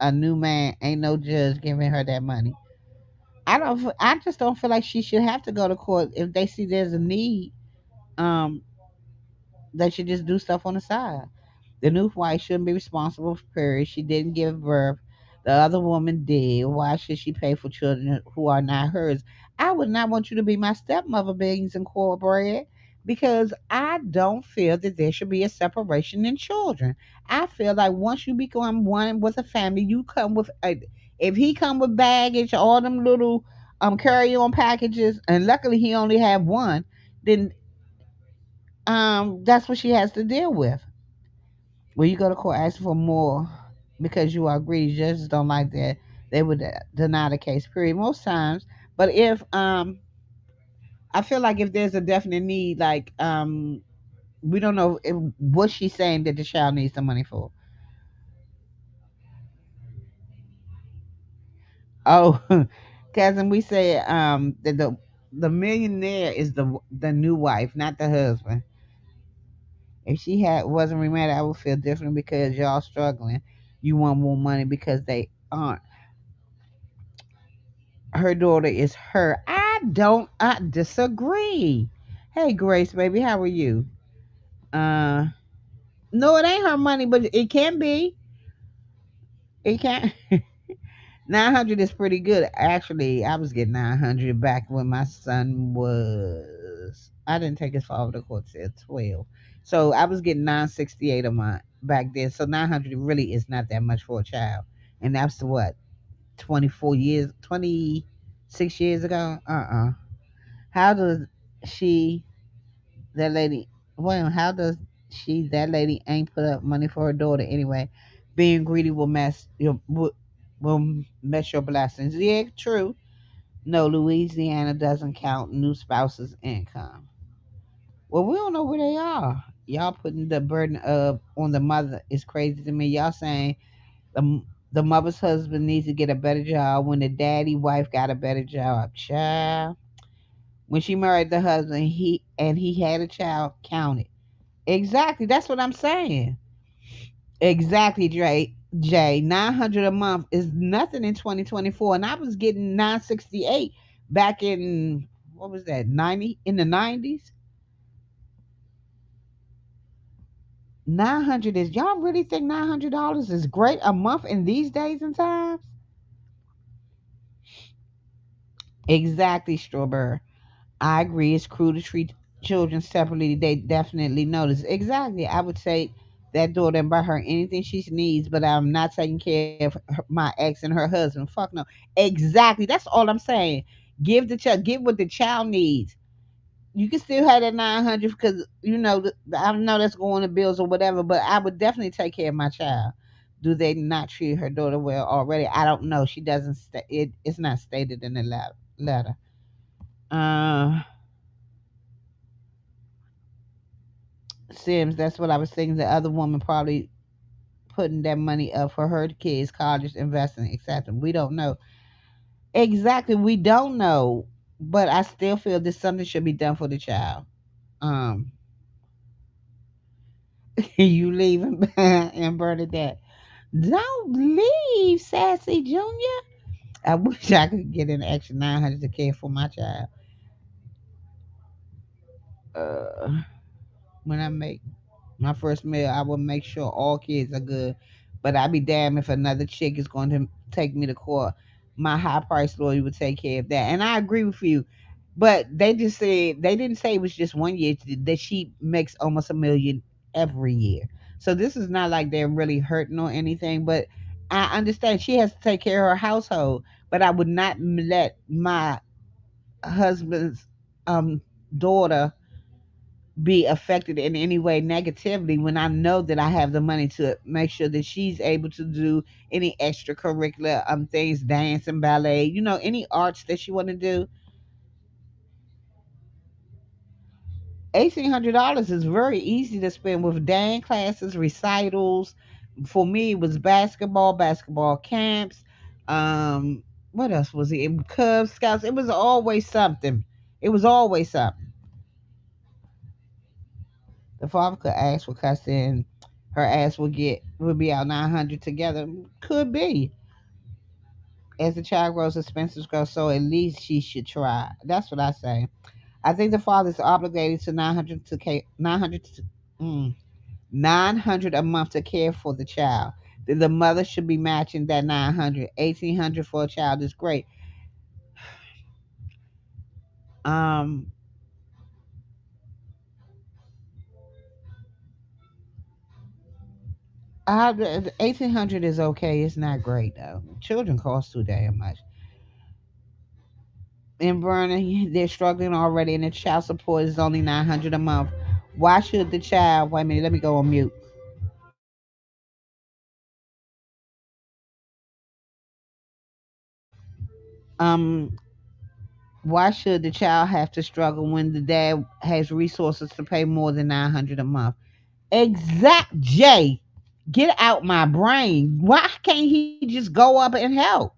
a new man. Ain't no judge giving her that money. I just don't feel like she should have to go to court if they see there's a need. Um, they should just do stuff on the side. The new wife shouldn't be responsible for period. She didn't give birth. The other woman did. Why should she pay for children who are not hers? I would not want you to be my stepmother, Biggins Incorporated. because I don't feel that there should be a separation in children. I feel like once you become one with a family, you come with a, if he come with baggage, all them little carry on packages, and luckily he only have one, then that's what she has to deal with. When you go to court asking for more because you are greedy, judges don't like that. They would deny the case. Period. Most times, but if I feel like if there's a definite need, like we don't know what she's saying that the child needs the money for. Oh, cousin, we say that the millionaire is the new wife, not the husband. If she had wasn't remarried, I would feel different because y'all struggling. You want more money because they aren't. Her daughter is her. I disagree. Hey Grace, baby, how are you? Uh no, it ain't her money, but it can be. It can. 900 is pretty good. Actually, I was getting 900 back when my son was. I didn't take his father to court till 12. So I was getting 968 a month back then. So 900 really is not that much for a child. And that's what, 24 years, 26 years ago? How does she, that lady, well, how does that lady ain't put up money for her daughter anyway? Being greedy will mess your blessings. Yeah, true. No, Louisiana doesn't count new spouses' income. Well, we don't know where they are. Y'all putting the burden of on the mother is crazy to me. Y'all saying the mother's husband needs to get a better job when the daddy wife got a better job. Child, when she married the husband, he had a child counted. Exactly, that's what I'm saying. Exactly, Jay, 900 a month is nothing in 2024, and I was getting 968 back in what was that 90 in the 90s. 900 is y'all really think $900 is great a month in these days and times? Exactly, Strawberry. I agree. It's cruel to treat children separately. They definitely notice. Exactly. I would say that daughter and buy her anything she needs, but I'm not taking care of my ex and her husband. Fuck no. Exactly. That's all I'm saying. Give what the child needs. You can still have that 900 because I know that's going to bills or whatever, but I would definitely take care of my child. Do they not treat her daughter well already? I don't know. She doesn't. It's not stated in the letter. Uh, Sims, that's what I was thinking. The other woman probably putting that money up for her kids, college, investing, etc. We don't know. Exactly, we don't know. But I still feel that something should be done for the child. Um, you leaving and Bernadette. Don't leave, Sassy Junior. I wish I could get an extra 900 to care for my child. Uh, when I make my first meal, I will make sure all kids are good. But I'd be damned if another chick is going to take me to court. My high price lawyer would take care of that. And I agree with you. But they didn't say it was just 1 year that she makes almost 1 million every year. So this is not like they're really hurting or anything. But I understand she has to take care of her household. But I would not let my husband's um daughter be affected in any way negatively when I know that I have the money to make sure that she's able to do any extracurricular things, dance and ballet, any arts that she want to do. $1,800 is very easy to spend with dance classes, recitals. For me, it was basketball camps. What else was it? Cub Scouts. It was always something. It was always something. The father could ask for custody and her ass would be out 900 together. Could be. As the child grows, expenses grow, so at least she should try. That's what I say. I think the father is obligated to 900 900 a month to care for the child. Then the mother should be matching that 900. 1,800 for a child is great. Um The 1800 is okay. It's not great though. Children cost too damn much. In Vernon, they're struggling already, and the child support is only 900 a month. Why should the child? Wait a minute. Let me go on mute. Um, why should the child have to struggle when the dad has resources to pay more than 900 a month? Exact J. Get out my brain. Why can't he just go up and help?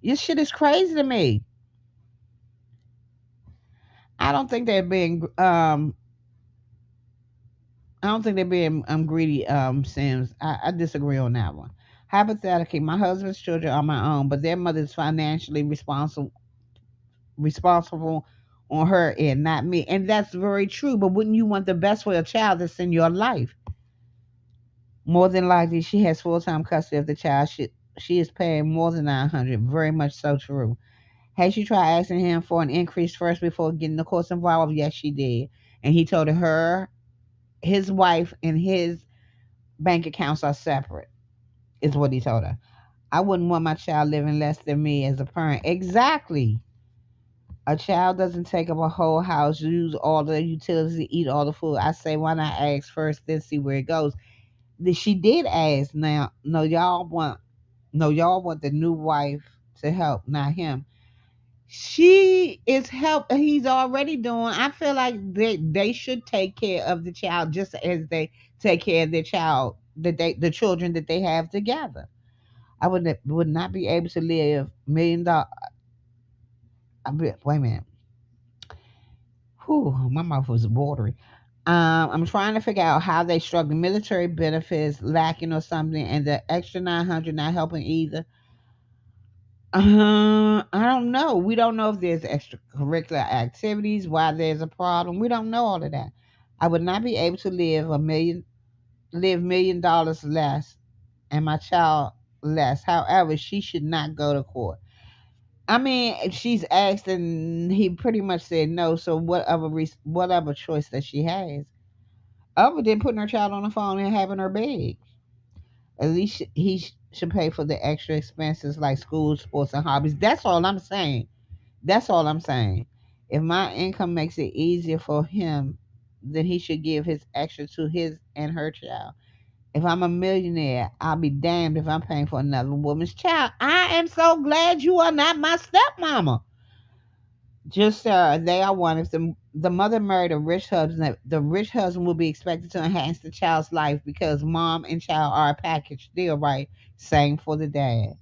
This shit is crazy to me. I don't think they're being I don't think they're being greedy, Sims. I disagree on that one. Hypothetically, my husband's children are my own, but their mother is financially responsible on her end, not me. And that's very true. But wouldn't you want the best for a child that's in your life? More than likely, she has full time custody of the child. She is paying more than 900. Very much so true. Has she tried asking him for an increase first before getting the courts involved? Yes, she did. And he told her his wife and his bank accounts are separate, is what he told her. I wouldn't want my child living less than me as a parent. Exactly. A child doesn't take up a whole house, use all the utilities, eat all the food. I say, why not ask first, then see where it goes? She did ask. Now, no, y'all want the new wife to help, not him. She is help. He's already doing. I feel like they should take care of the child just as they take care of their child, the children that they have together. I would not be able to live $1 million. Wait a minute. Whew, my mouth was watery. I'm trying to figure out how they struck the military benefits lacking or something, and the extra 900 not helping either. I don't know. We don't know if there's extracurricular activities, why there's a problem. We don't know all of that. I would not be able to live $1 million less, and my child less. However, she should not go to court. I mean, she's asked, and he pretty much said no. So whatever choice that she has, other than putting her child on the phone and having her beg, at least should pay for the extra expenses like school, sports, and hobbies. That's all I'm saying. That's all I'm saying. If my income makes it easier for him, then he should give his extra to his and her child. If I'm a millionaire, I'll be damned if I'm paying for another woman's child. I am so glad you are not my stepmama. Just they are one. If the mother married a rich husband, the rich husband will be expected to enhance the child's life because mom and child are a package deal, right? Same for the dad.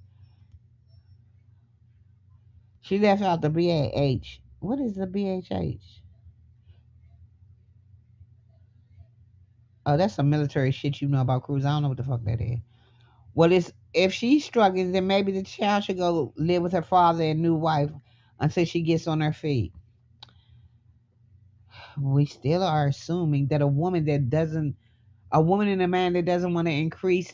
She left out the BAH. What is the BHH? Oh, that's some military shit you know about cruise. I don't know what the fuck that is. Well, it's if she's struggling, then maybe the child should go live with her father and new wife until she gets on her feet. We still are assuming that a woman and a man that doesn't want to increase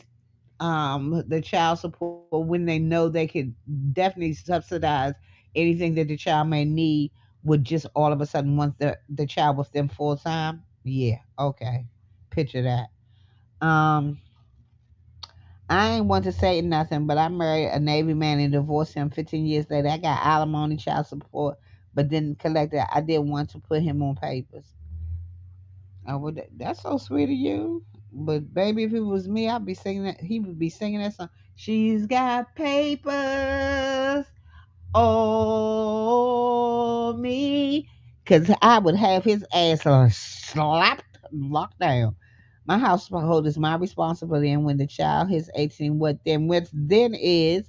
the child support when they know they could definitely subsidize anything that the child may need would just all of a sudden want the child with them full time. Yeah, okay. Picture that. Um I ain't want to say nothing, but I married a Navy man and divorced him 15 years later. I got alimony, child support, but didn't collect it. I didn't want to put him on papers. Oh, well, that's so sweet of you. But baby, if it was me, I'd be singing that. He would be singing that song. She's got papers on me, cause I would have his ass slapped, locked down. My household is my responsibility, and when the child hits 18, what then is.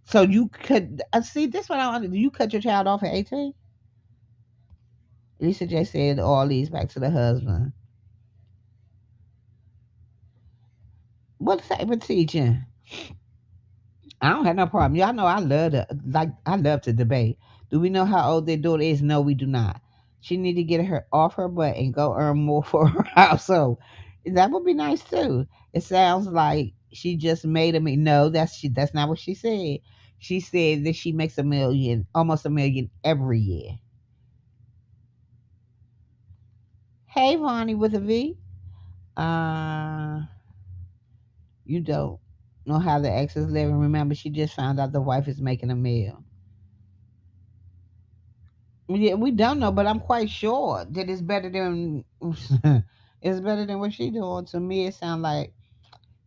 So you could see this one. I don't. You cut your child off at 18. Lisa J said all these back to the husband. What type of teaching? I don't have no problem. Y'all know I love to debate. Do we know how old their daughter is? No, we do not. She need to get her off her butt and go earn more for her household. That would be nice too. It sounds like she just made a me. No, that's not what she said. She said that she makes a million, almost a million every year. Hey, Vonnie with a V. Uh, You don't know how the ex is living. Remember, she just found out the wife is making a meal. Yeah, we don't know, but I'm quite sure that it's better than it's better than what she doing. To me, it sounds like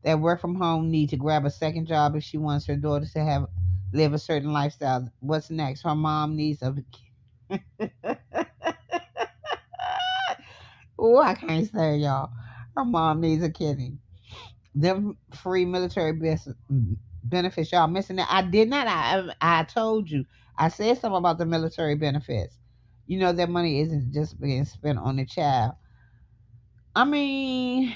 that work from home need to grab a second job if she wants her daughters to have live a certain lifestyle. What's next? Her mom needs a. Oh, I can't say y'all. Her mom needs a kidney. Them free military benefits, y'all missing that. I did not. I told you. I said something about the military benefits. You know that money isn't just being spent on the child. I mean,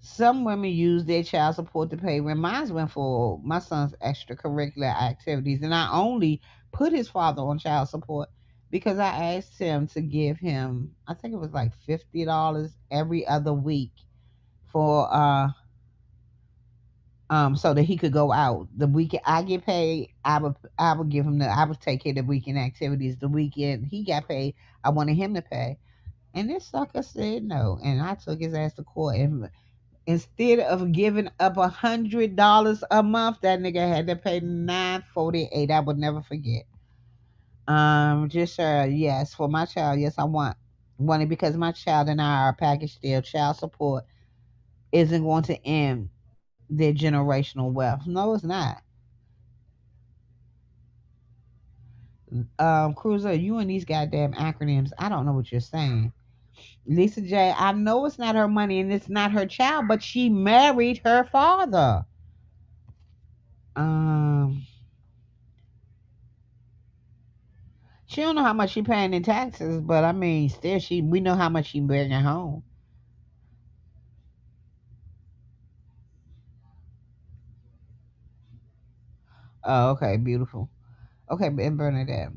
some women use their child support to pay rent. Mine went for my son's extracurricular activities, and I only put his father on child support because I asked him to give him, I think it was like $50 every other week for so that he could go out. The weekend I get paid, I would give him I would take care of the weekend activities. The weekend he got paid, I wanted him to pay. And this sucker said no, and I took his ass to court. And instead of giving up $100 a month, that nigga had to pay 948. I would never forget. Just yes, for my child, yes, I want it because my child and I are a package deal. Child support isn't going to end their generational wealth. No, it's not. Cruiser, you and these goddamn acronyms, I don't know what you're saying. Lisa J, I know it's not her money and it's not her child, but she married her father. Um, she don't know how much she paying in taxes, but I mean, still, we know how much she bringing home. Oh, okay, beautiful. Okay, and Bernadette.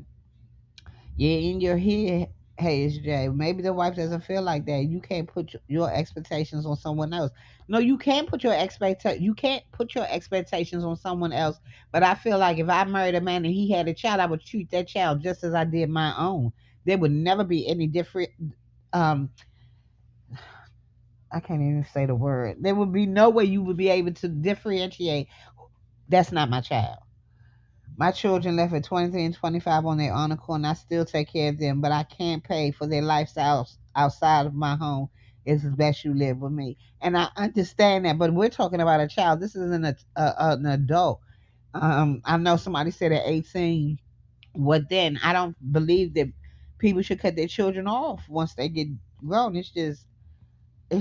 Yeah, in your head, hey, it's Jay. Maybe the wife doesn't feel like that. You can't put your expectations on someone else. No, you can't put your You can't put your expectations on someone else. But I feel like if I married a man and he had a child, I would treat that child just as I did my own. There would never be any different. Um, I can't even say the word. There would be no way you would be able to differentiate. That's not my child. My children left at 23 and 25 on their own accord, and I still take care of them, but I can't pay for their lifestyles outside of my home. It's best you live with me. And I understand that, but we're talking about a child. This isn't an adult. I know somebody said at 18, what then? I don't believe that people should cut their children off once they get grown. It's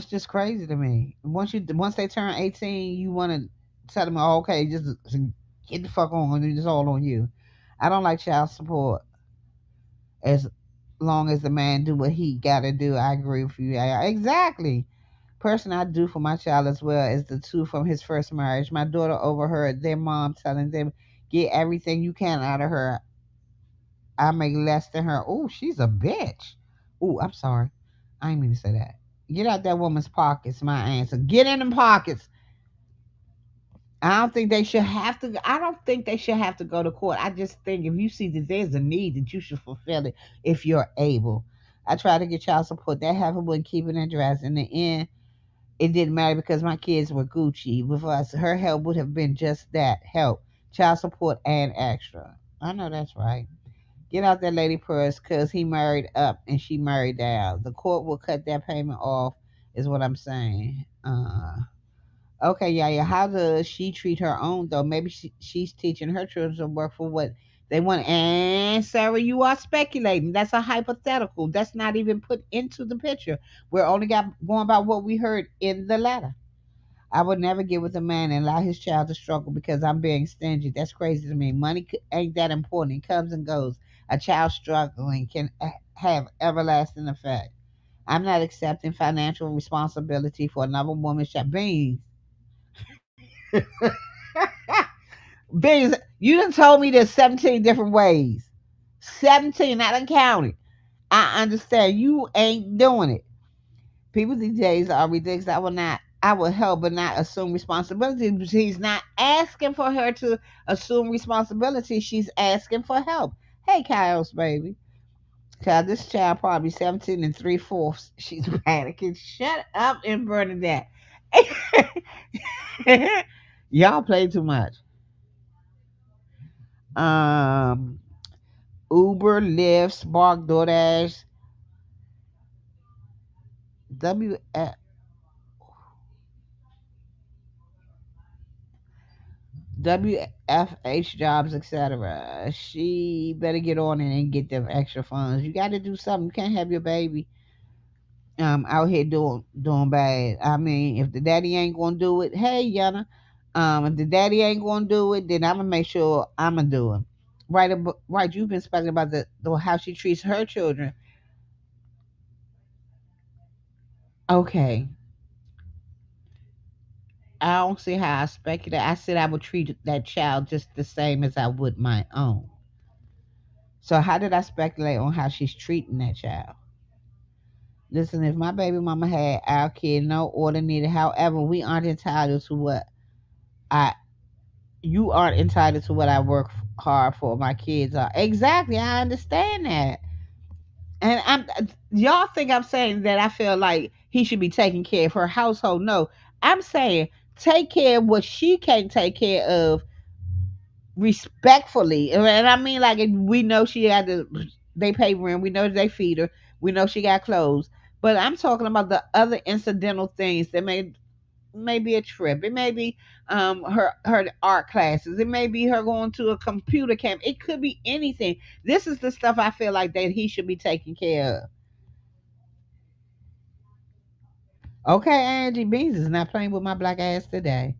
just crazy to me. Once they turn 18, you want to tell them, oh, okay, just get the fuck on. It's all on you. I don't like child support as long as the man do what he got to do. I agree with you. Yeah, exactly. Person I do for my child as well is the two from his first marriage. My daughter overheard their mom telling them, "Get everything you can out of her. I make less than her." Oh, she's a bitch. Oh, I'm sorry. I didn't mean to say that. Get out that woman's pockets. My answer. Get in them pockets. I don't think they should have to. I don't think they should have to go to court. I just think if you see that there's a need, that you should fulfill it if you're able. I tried to get child support. That happened with keeping it dress. In the end, it didn't matter because my kids were Gucci. With us, her help would have been just that help, child support and extra. I know that's right. Get out that lady purse because he married up and she married down. The court will cut that payment off, is what I'm saying. Okay, yeah, yeah. How does she treat her own though? Maybe she's teaching her children to work for what they want. And Sarah, you are speculating. That's a hypothetical. That's not even put into the picture. We're only going by what we heard in the letter. I would never get with a man and allow his child to struggle because I'm being stingy. That's crazy to me. Money ain't that important. It comes and goes. A child struggling can have everlasting effect. I'm not accepting financial responsibility for another woman's child. Beans, you done told me there's 17 different ways. 17, I done counted. I understand. You ain't doing it. People these days are ridiculous. I will help but not assume responsibility. She's not asking for her to assume responsibility. She's asking for help. Hey, Kyle's baby. Child, this child probably 17 and 3/4. She's panicking. Shut up and Bernadette. Y'all play too much. Um, Uber, Lyft, Spark, DoorDash, W WFH jobs, etc. She better get on it and get them extra funds. You got to do something. You can't have your baby out here doing bad. I mean, if the daddy ain't gonna do it, hey Yana, if the daddy ain't gonna do it, then I'm gonna make sure I'm gonna do it. Right, right. You've been speaking about the how she treats her children. Okay, I don't see how I speculate. I said I would treat that child just the same as I would my own. So how did I speculate on how she's treating that child? Listen, if my baby mama had our kid, no order needed. However, we aren't entitled to what I you aren't entitled to what I work hard for. My kids are. Exactly, I understand that. And y'all think I'm saying that I feel like he should be taking care of her household. No, I'm saying take care of what she can't take care of respectfully. And I mean, like, we know she had to, they pay rent, we know they feed her, we know she got clothes. But I'm talking about the other incidental things that may be a trip. It may be her art classes. It may be her going to a computer camp. It could be anything. This is the stuff I feel like that he should be taking care of. Okay, Angie Beans is not playing with my black ass today.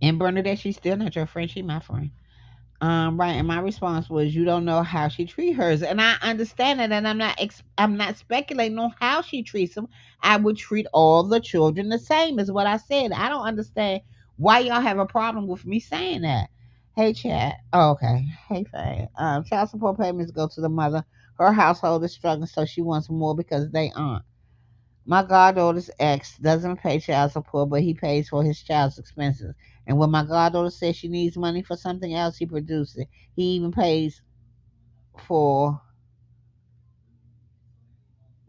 And Bernadette, she's still not your friend. She my friend. Right, and my response was, "You don't know how she treat hers," and I understand it, and I'm not speculating on how she treats them. I would treat all the children the same, is what I said. I don't understand why y'all have a problem with me saying that. Hey, chat. Oh, okay. Hey, Faye. Child support payments go to the mother. Her household is struggling, so she wants more because they aren't. My goddaughter's ex doesn't pay child support, but he pays for his child's expenses. And when my goddaughter says she needs money for something else, he produces it. He even pays for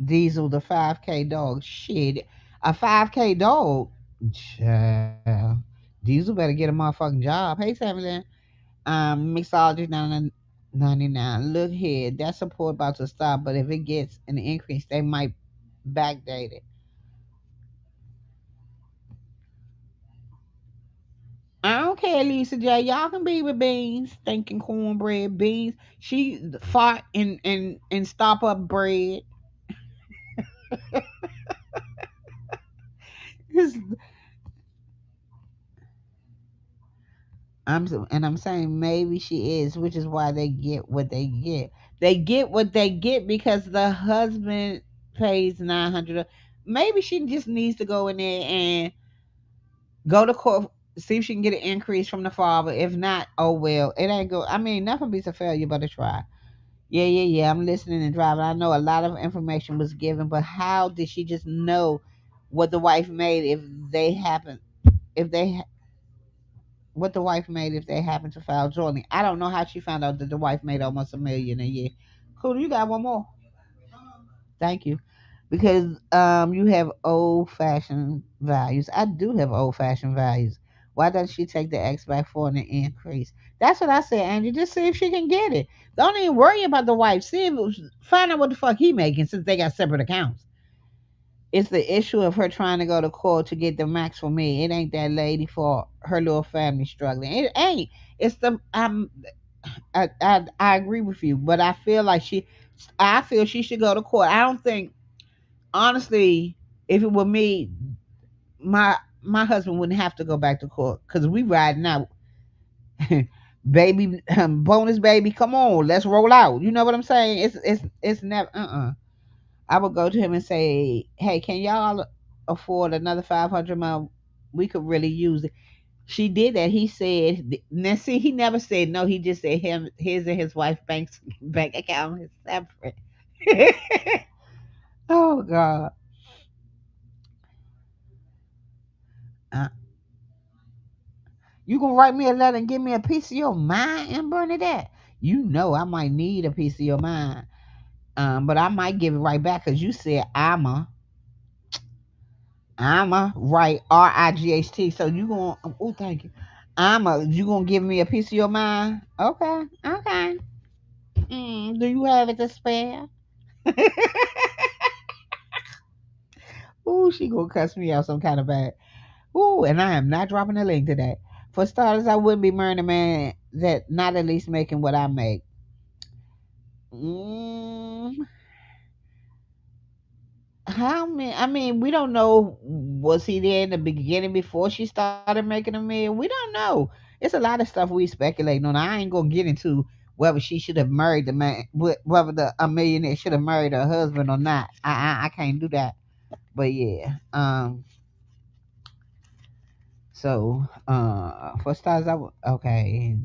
Diesel, the 5K dog. Shit, a 5K dog? Child. Diesel better get a motherfucking job. Hey, Samuel. Mixology 99. Look here, that support about to stop, but if it gets an increase, they might backdate it. I don't care, Lisa J. Y'all can be with beans, thinking cornbread beans. She fought and stop up bread. I'm saying maybe she is, which is why they get what they get. They get what they get because the husband pays 900. Maybe she just needs to go in there and go to court, see if she can get an increase from the father. If not, oh well, it ain't go. I mean, nothing beats a failure but a try. Yeah, yeah, yeah. I'm listening and driving. I know a lot of information was given, but how did she just know what the wife made if they happen if they what the wife made if they happen to file jointly? I don't know how she found out that the wife made almost 1 million a year. Cool, you got one more. Thank you. Because you have old fashioned values. I do have old fashioned values. Why doesn't she take the X back for an increase? That's what I said, Angie. Just see if she can get it. Don't even worry about the wife. See if find out what the fuck he making since they got separate accounts. It's the issue of her trying to go to court to get the max for me. It ain't that lady for her little family struggling. It ain't. It's the I agree with you, but I feel she should go to court. I don't think honestly, if it were me, my husband wouldn't have to go back to court because we riding out, baby, bonus baby. Come on, let's roll out. You know what I'm saying? It's never. I would go to him and say, hey, can y'all afford another 500 month? We could really use it. She did that. He said, now see, he never said no. He just said his and his wife's bank account is separate. Oh God. Uh, You gonna write me a letter and give me a piece of your mind, and Bernadette? You know I might need a piece of your mind. But I might give it right back because you said I'm a right RIGHT. So you going? Oh, thank you. You gonna give me a piece of your mind? Okay, okay. Do you have it to spare? Ooh, she gonna cuss me out some kind of bad. Ooh, and I am not dropping a link today. For starters, I wouldn't be marrying a man that not at least making what I make. Mm, how many? I mean, we don't know. Was he there in the beginning before she started making a meal? We don't know. It's a lot of stuff we speculating on. I ain't gonna get into whether she should have married the man, whether the a millionaire should have married her husband or not. I can't do that. But yeah. For stars, okay.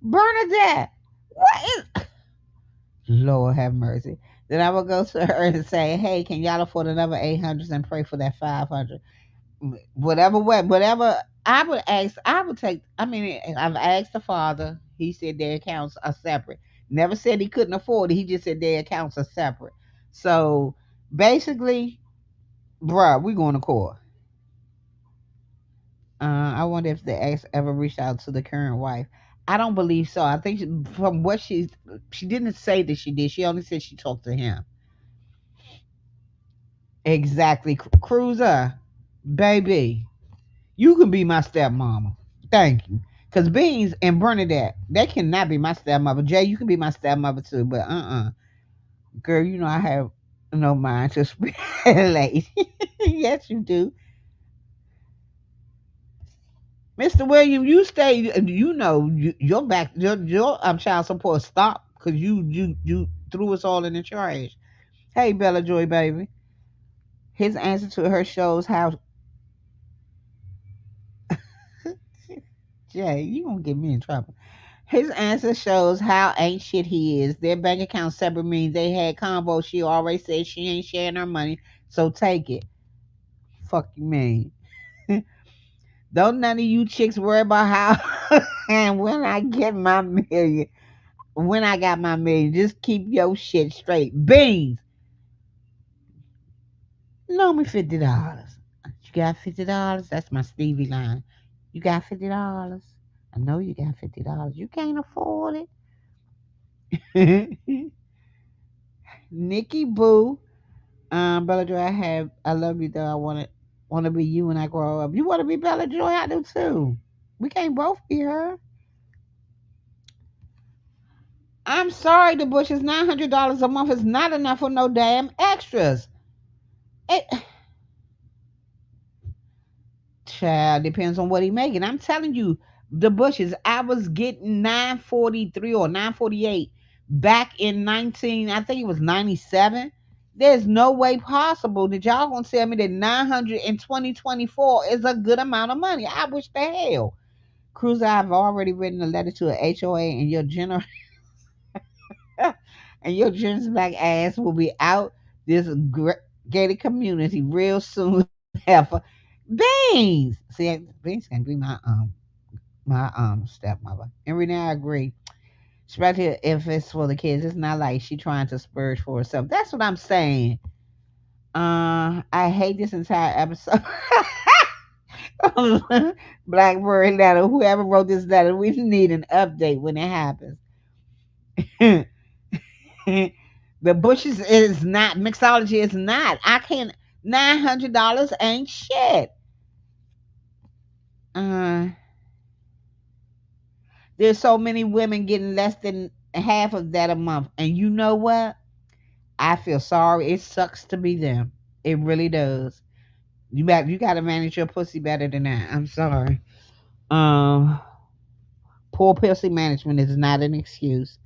Bernadette, what is? Lord have mercy. Then I would go to her and say, "Hey, can y'all afford another 800 and pray for that 500?" Whatever way, whatever. I would ask. I would take. I mean, I've asked the father. He said their accounts are separate. Never said he couldn't afford it. He just said their accounts are separate. So basically, bruh, we going to court. I wonder if the ex ever reached out to the current wife. I don't believe so. I think from what she didn't say that she did. She only said she talked to him. Exactly, Cruiser, baby, you can be my stepmama. Thank you. Cause Beans and Bernadette, they cannot be my stepmother. Jay, you can be my stepmother too, but girl, you know I have no mind to speculate. Yes, you do. Mr. William, you stay. You know your back, your child support stop because you threw us all in the trash. Hey, Bella Joy, baby. His answer to her shows how. Jay, you gonna get me in trouble. His answer shows how ain't shit he is. Their bank account separate means they had convo. She already said she ain't sharing her money, so take it. Fuck you, man. Don't none of you chicks worry about how and when I get my million. When I got my million, just keep your shit straight. Beans, loan me $50. You got $50? That's my Stevie line. You got $50? I know you got $50. You can't afford it. Nikki Boo, Bella Joy, I love you though. I wanna be you when I grow up. You wanna be Bella Joy? I do too. We can't both be her. I'm sorry, the Bushes. $900 a month is not enough for no damn extras. It, child, depends on what he making. I'm telling you, the Bushes. I was getting 943 or 948 back in 19. I think it was 97. There's no way possible that y'all gonna tell me that 900 in 2024 is a good amount of money. I wish the hell. Cruz, I've already written a letter to a HOA, and your general and your generous black ass will be out this gated community real soon. Heifer. Beans. See, Beans can be my stepmother. And Renee, I agree. Especially if it's for the kids. It's not like she trying to spurge for herself. That's what I'm saying. I hate this entire episode. Blackberry letter. Whoever wrote this letter, we need an update when it happens. The Bushes is not mixology is not. I can't. $900 ain't shit. Uh, there's so many women getting less than half of that a month, and you know what? I feel sorry. It sucks to be them. It really does. You got to manage your pussy better than that. I'm sorry. Um, Poor pussy management is not an excuse.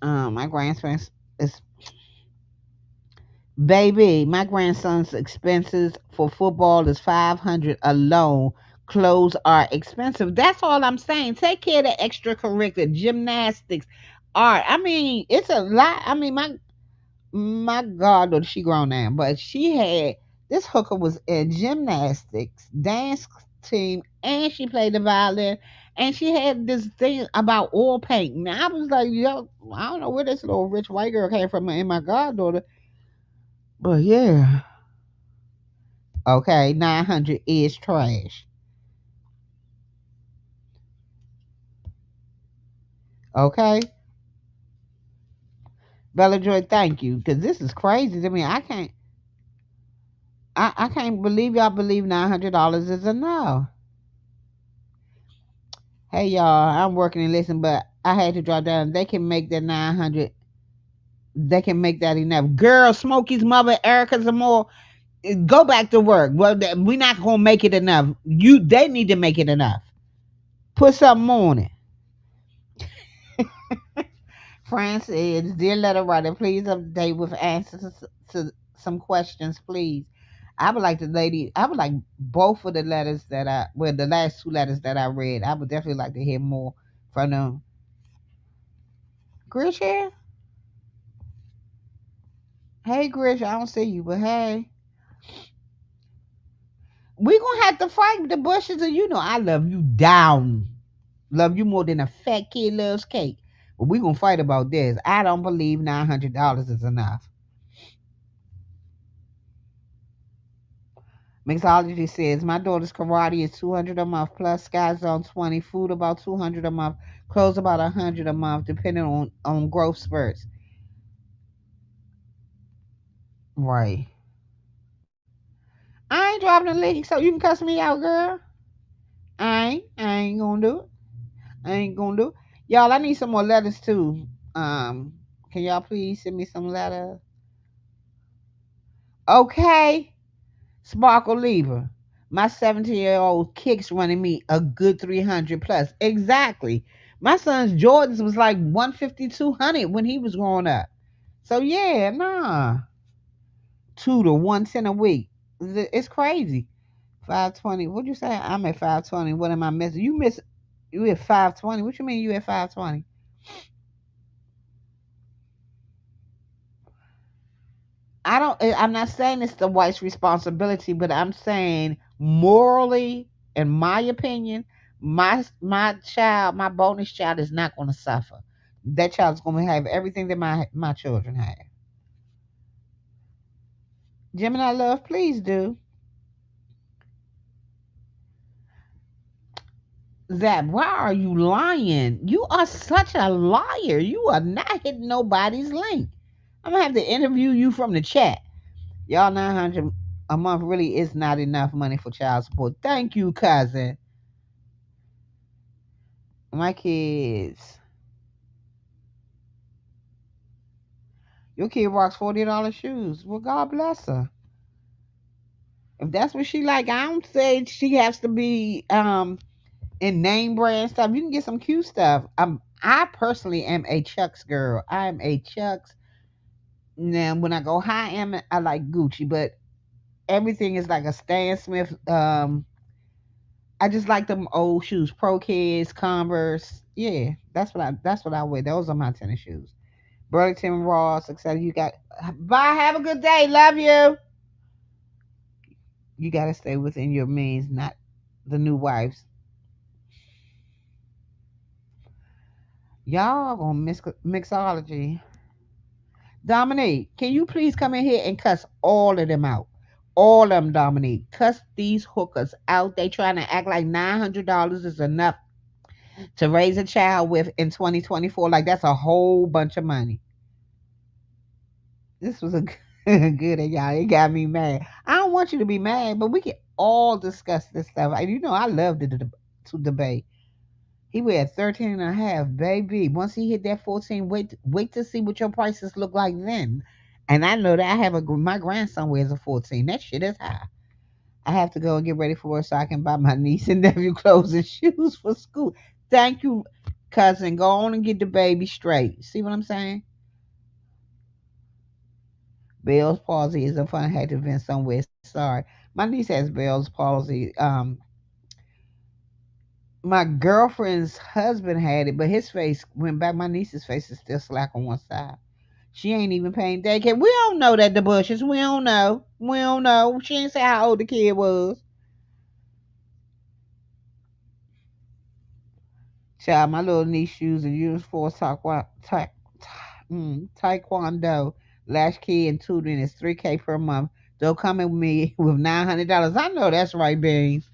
My grandson is baby. My grandson's expenses for football is 500 alone. Clothes are expensive. That's all I'm saying. Take care of the extracurricular gymnastics, art. I mean, it's a lot. I mean, my goddaughter, she grown now, but she had this hooker was in gymnastics, dance team, and she played the violin, And she had this thing about oil paint. And I was like, yo, I don't know where this little rich white girl came from and my goddaughter. But yeah. Okay, 900 is trash. Okay. Bella Joy, thank you. Because this is crazy to me. I can't believe y'all believe $900 is enough. Hey y'all, I'm working and listen, but I had to drop down. They can make that 900. They can make that enough. Girl, Smokey's mother, Erica Zamora, go back to work. Well, we're not gonna make it enough. They need to make it enough. Put something on it. Francis, dear letter writer, please update with answers to some questions, please. I would like both of the letters the last two letters that I read. I would definitely like to hear more from them. Grish here? Hey, Grish, I don't see you, but hey. We gonna have to fight the bushes, and you know I love you down. Love you more than a fat kid loves cake. But we gonna fight about this. I don't believe $900 is enough. Mixology says my daughter's karate is 200 a month plus Sky Zone 20, food about 200 a month, clothes about 100 a month, depending on growth spurts. Right. I ain't dropping a leak, so you can cuss me out, girl. I ain't gonna do it. I ain't gonna do it. Y'all, I need some more letters too. Can y'all please send me some letters? Okay. Sparkle Lever. My 17-year-old kicks running me a good 300 plus. Exactly. My son's Jordans was like 150, 200 when he was growing up. So yeah, nah. 2 to 110 a week. It's crazy. 520. What'd you say? I'm at 520. What am I missing? You at 520. What you mean you at 520? I'm not saying it's the wife's responsibility, but I'm saying morally, in my opinion, my child, my bonus child is not going to suffer. That child's going to have everything that my children have. Gemini love, please do. Zap, why are you lying? You are such a liar. You are not hitting nobody's link. I'm gonna have to interview you from the chat. Y'all, 900 a month really is not enough money for child support. Thank you, cousin. My kids. Your kid rocks $40 shoes. Well, God bless her. If that's what she like, I don't say she has to be in name brand stuff. You can get some cute stuff. I personally am a Chucks girl. I am a Chucks. Now when I go high end, I like Gucci, but everything is like a Stan Smith. I just like them old shoes, Pro Kids, Converse. Yeah, that's what I wear. Those are my tennis shoes. Burlington Ross, etc. You got bye. Have a good day. Love you. You got to stay within your means, not the new wives. Y'all on mixology. Dominique, can you please come in here and cuss all of them out? All of them, Dominique. Cuss these hookers out. They trying to act like $900 is enough to raise a child with in 2024. Like that's a whole bunch of money. This was a good at y'all. It got me mad. I don't want you to be mad, but we can all discuss this stuff. You know, I love to debate. He was at 13 and a half, baby. Once he hit that 14, wait to see what your prices look like then. And I know that I have my grandson wears a 14. That shit is high. I have to go and get ready for it so I can buy my niece and nephew clothes and shoes for school. Thank you, cousin. Go on and get the baby straight. See what I'm saying? Bell's palsy is a fun. I had to vent somewhere. Sorry. My niece has Bell's palsy. My girlfriend's husband had it, but his face went back. My niece's face is still slack on one side. She ain't even paying daycare. We don't know that the bushes. We don't know. We don't know. She ain't say how old the kid was. Child, my little niece shoes are used for taekwondo, latchkey, and tutoring is 3K per month. They'll come in with me with $900. I know that's right, Beans.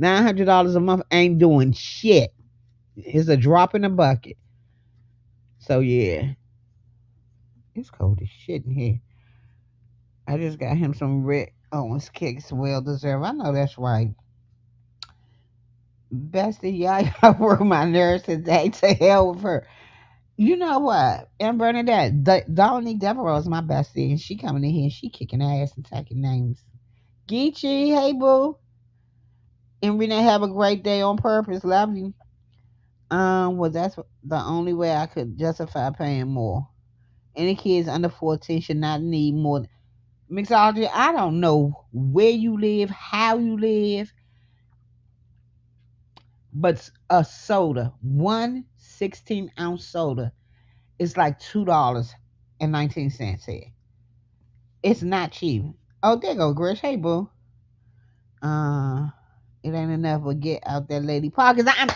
$900 a month ain't doing shit. It's a drop in the bucket. So yeah, it's cold as shit in here. I just got him some Rick Owens kicks, well deserved. I know that's right. Bestie, y'all, y'all work my nerves today. To hell with her. You know what? And Bernadette, Dominique Devereaux is my bestie, and she coming in here and she kicking ass and taking names. Geechee, hey boo. And Renee, have a great day on purpose. Love you. Well, that's the only way I could justify paying more. Any kids under 14 should not need more. Mixology, I don't know where you live, how you live, but a soda, one 16-ounce soda, is like $2.19 here. It's not cheap. Oh, there go Grish. Hey, boo. Uh, it ain't enough, but get out that lady pockets. I'm.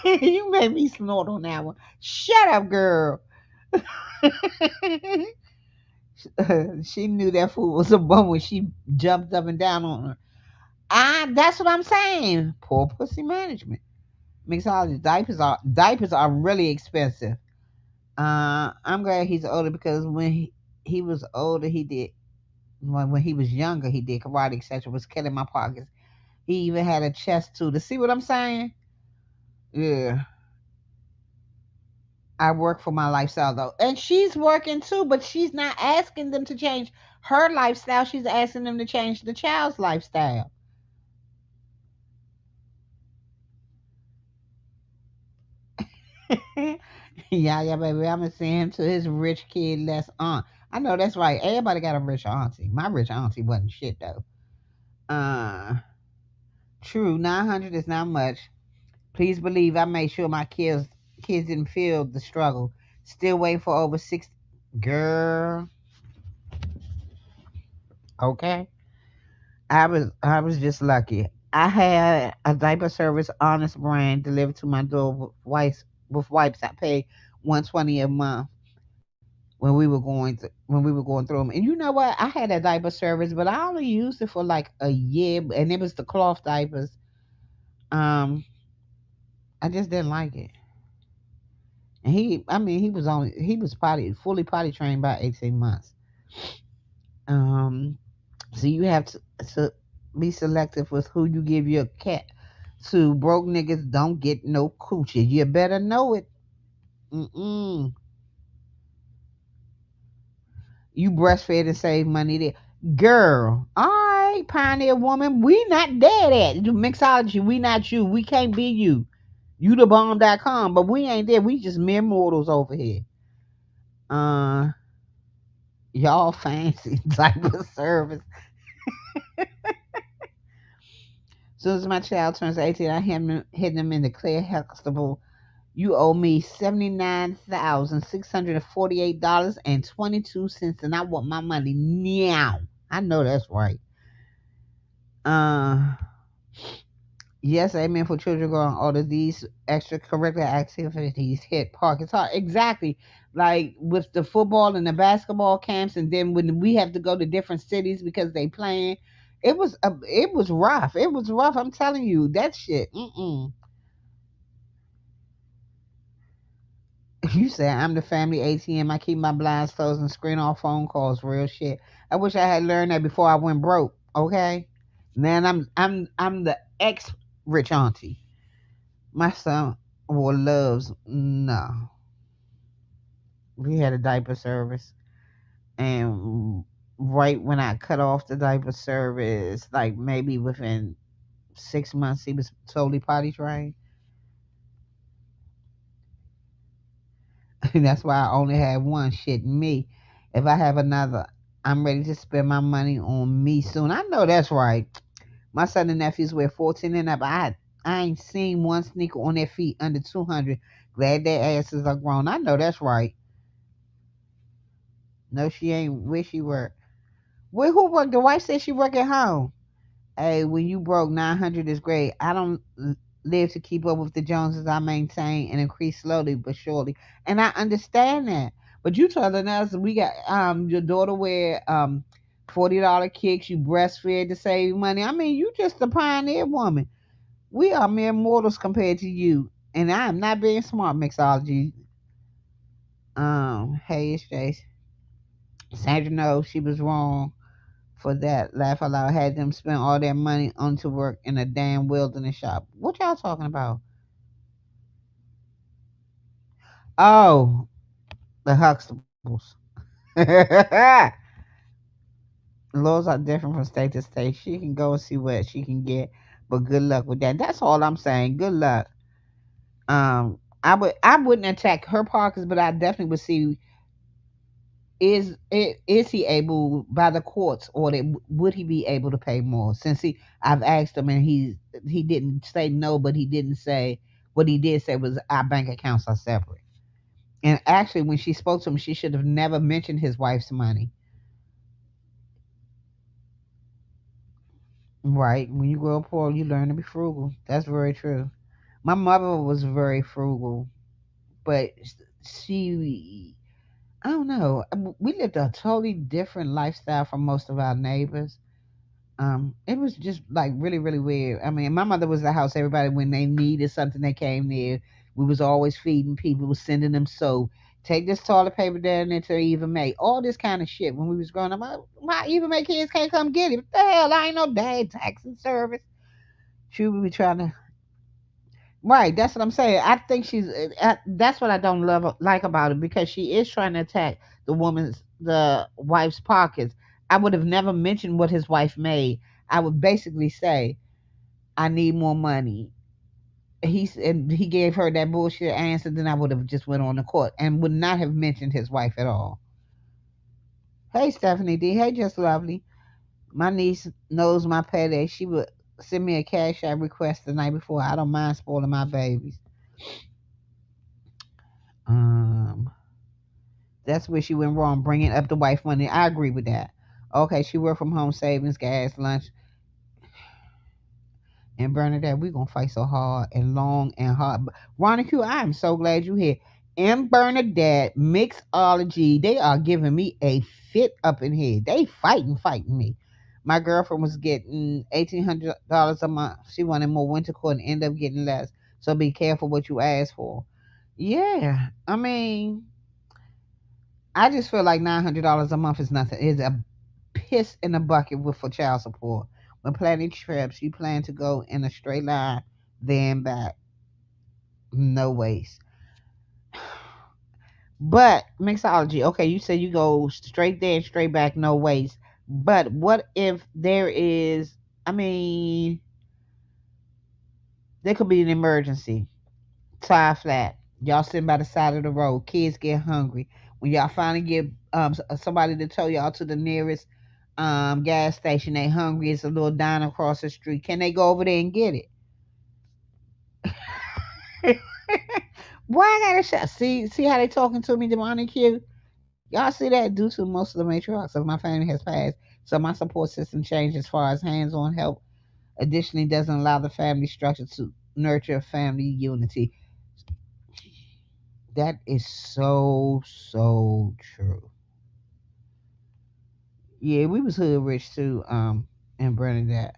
You made me snort on that one. Shut up, girl. She knew that food was a bum when she jumped up and down on her. That's what I'm saying. Poor pussy management. Mixology diapers are really expensive. I'm glad he's older because when he was older, he did when he was younger, he did karate, etc. Was killing my pockets. He even had a chest too. To see what I'm saying? Yeah. I work for my lifestyle though. And she's working too, but she's not asking them to change her lifestyle. She's asking them to change the child's lifestyle. Yeah, baby. I'm gonna send him to his rich kid less aunt. I know that's right. Everybody got a rich auntie. My rich auntie wasn't shit though. Uh True, 900 is not much. Please believe I made sure my kids didn't feel the struggle. Still waiting for over six. Girl, okay. I was just lucky. I had a diaper service honest brand delivered to my door with wipes. I paid 120 a month when we were going through them. And you know what? I had a diaper service, but I only used it for like a year, and it was the cloth diapers. Um, I just didn't like it. And he was fully potty trained by 18 months. Um, so you have to be selective with who you give your cat to. Broke niggas don't get no coochie. You better know it. Mm-mm. You breastfed and save money there. Girl, all right, pioneer woman, we not there at. You mixology, we not you. We can't be you. You the bomb.com, but we ain't there. We just mere mortals over here. Uh, y'all fancy type of service. Soon as my child turns 18, I hit him in the clear Huxtable. You owe me $79,648.22, and I want my money now. I know that's right. Uh, yes, amen. For children going older, these extracurricular activities hit park. It's hard, exactly. Like with the football and the basketball camps, and then when we have to go to different cities because they playing, it was rough. It was rough. I'm telling you that shit. Mm-mm. You say I'm the family ATM. I keep my blinds closed and screen off phone calls. Real shit. I wish I had learned that before I went broke. Okay. Then I'm the ex rich auntie. My son loves no. We had a diaper service, and right when I cut off the diaper service, like maybe within 6 months, he was totally potty trained. And that's why I only had one. Shit, me. If I have another, I'm ready to spend my money on me soon. I know that's right. My son and nephews wear 14 and up. I ain't seen one sneaker on their feet under 200. Glad their asses are grown. I know that's right. No, she ain't. Where she work? Where who work? The wife said she work at home. Hey, when you broke, 900 is great. I don't live to keep up with the Joneses. I maintain and increase slowly but surely, and I understand that. But you telling us we got your daughter wear $40 kicks. You breastfed to save money. I mean, you just a pioneer woman. We are mere mortals compared to you, and I am not being smart, mixology. Hey, it's Jace. Sandra knows she was wrong for that. Laugh aloud had them spend all their money on to work in a damn wilderness shop. What y'all talking about? Oh, the Huxtables. Laws are different from state to state. She can go and see what she can get, but good luck with that. That's all I'm saying. Good luck. I wouldn't attack her pockets, but I definitely would see is he able by the courts or would he be able to pay more? Since I've asked him and he didn't say no, but he didn't say what he did say was our bank accounts are separate. And actually, when she spoke to him, she should have never mentioned his wife's money. Right? When you grow up poor, you learn to be frugal. That's very true. My mother was very frugal, but she, I don't know. We lived a totally different lifestyle from most of our neighbors. It was just like really, really weird. I mean, my mother was the house. Everybody, when they needed something, they came there. We was always feeding people, was sending them soap. Take this toilet paper down there to Eva May. All this kind of shit. When we was growing up, my Eva May kids can't come get it. What the hell? I ain't no dad taxing service. She would be trying to. Right, that's what I'm saying. I think that's what I don't like about it because she is trying to attack the wife's pockets. I would have never mentioned what his wife made. I would basically say, "I need more money." He gave her that bullshit answer. Then I would have just went on the court and would not have mentioned his wife at all. Hey, Stephanie D. Hey, just lovely. My niece knows my payday. She would send me a cash app request the night before. I don't mind spoiling my babies. Um, That's where she went wrong, bringing up the wife money. I agree with that. Okay, she worked from home savings, gas, lunch, and Bernadette. We gonna fight so hard and long and hard. Ronnie Q, I am so glad you here. And Bernadette, mixology, they are giving me a fit up in here. They fighting me. My girlfriend was getting $1,800 a month. She wanted more winter coat and ended up getting less. So be careful what you ask for. Yeah, I mean, I just feel like $900 a month is nothing. It's a piss in the bucket with for child support. When planning trips, you plan to go in a straight line, then back, no waste. But mixology, okay, you say you go straight there and straight back, no waste. But what if there is? I mean, there could be an emergency. Tire flat. Y'all sitting by the side of the road. Kids get hungry. When y'all finally get somebody to tow y'all to the nearest gas station, they hungry. It's a little diner across the street. Can they go over there and get it? Why I gotta shut? See how they talking to me, demonic Q? Y'all see that? Due to most of the matriarchs of my family has passed, so my support system changed as far as hands-on help. Additionally, doesn't allow the family structure to nurture family unity. That is so true. Yeah, we was hood rich too, in Bernadette.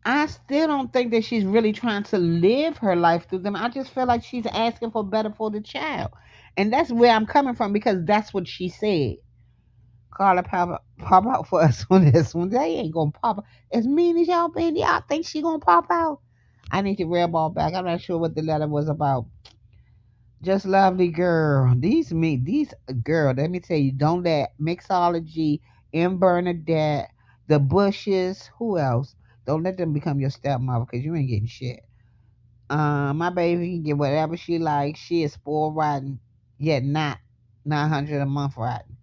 I still don't think that she's really trying to live her life through them. I just feel like she's asking for better for the child. And that's where I'm coming from because that's what she said. Carla pop out for us on this one. They ain't gonna pop out. As mean as y'all been, y'all think she gonna pop out? I need to read ball back. I'm not sure what the letter was about. Just lovely girl. These girl, let me tell you, don't let mixology and Bernadette, the Bushes, who else? Don't let them become your stepmother because you ain't getting shit. My baby can get whatever she likes. She is spoiled rotten, yet not 900 a month rotten.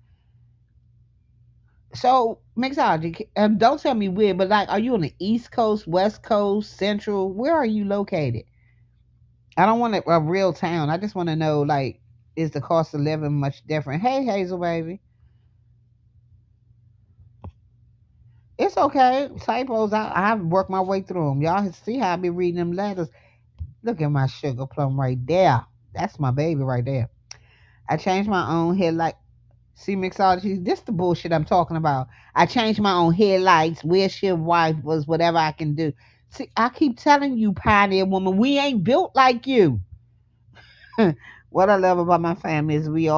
So mixology, don't tell me where, but like, are you on the East Coast, West Coast, Central? Where are you located? I don't want a real town. I just want to know, like, is the cost of living much different? Hey, Hazel, baby. It's okay. Typos, I've worked my way through them. Y'all see how I be reading them letters. Look at my sugar plum right there. That's my baby right there. I changed my own headlight. See, mixology, this the bullshit I'm talking about. I changed my own headlights, windshield wipers, whatever I can do. See, I keep telling you, pioneer woman, we ain't built like you. What I love about my family is we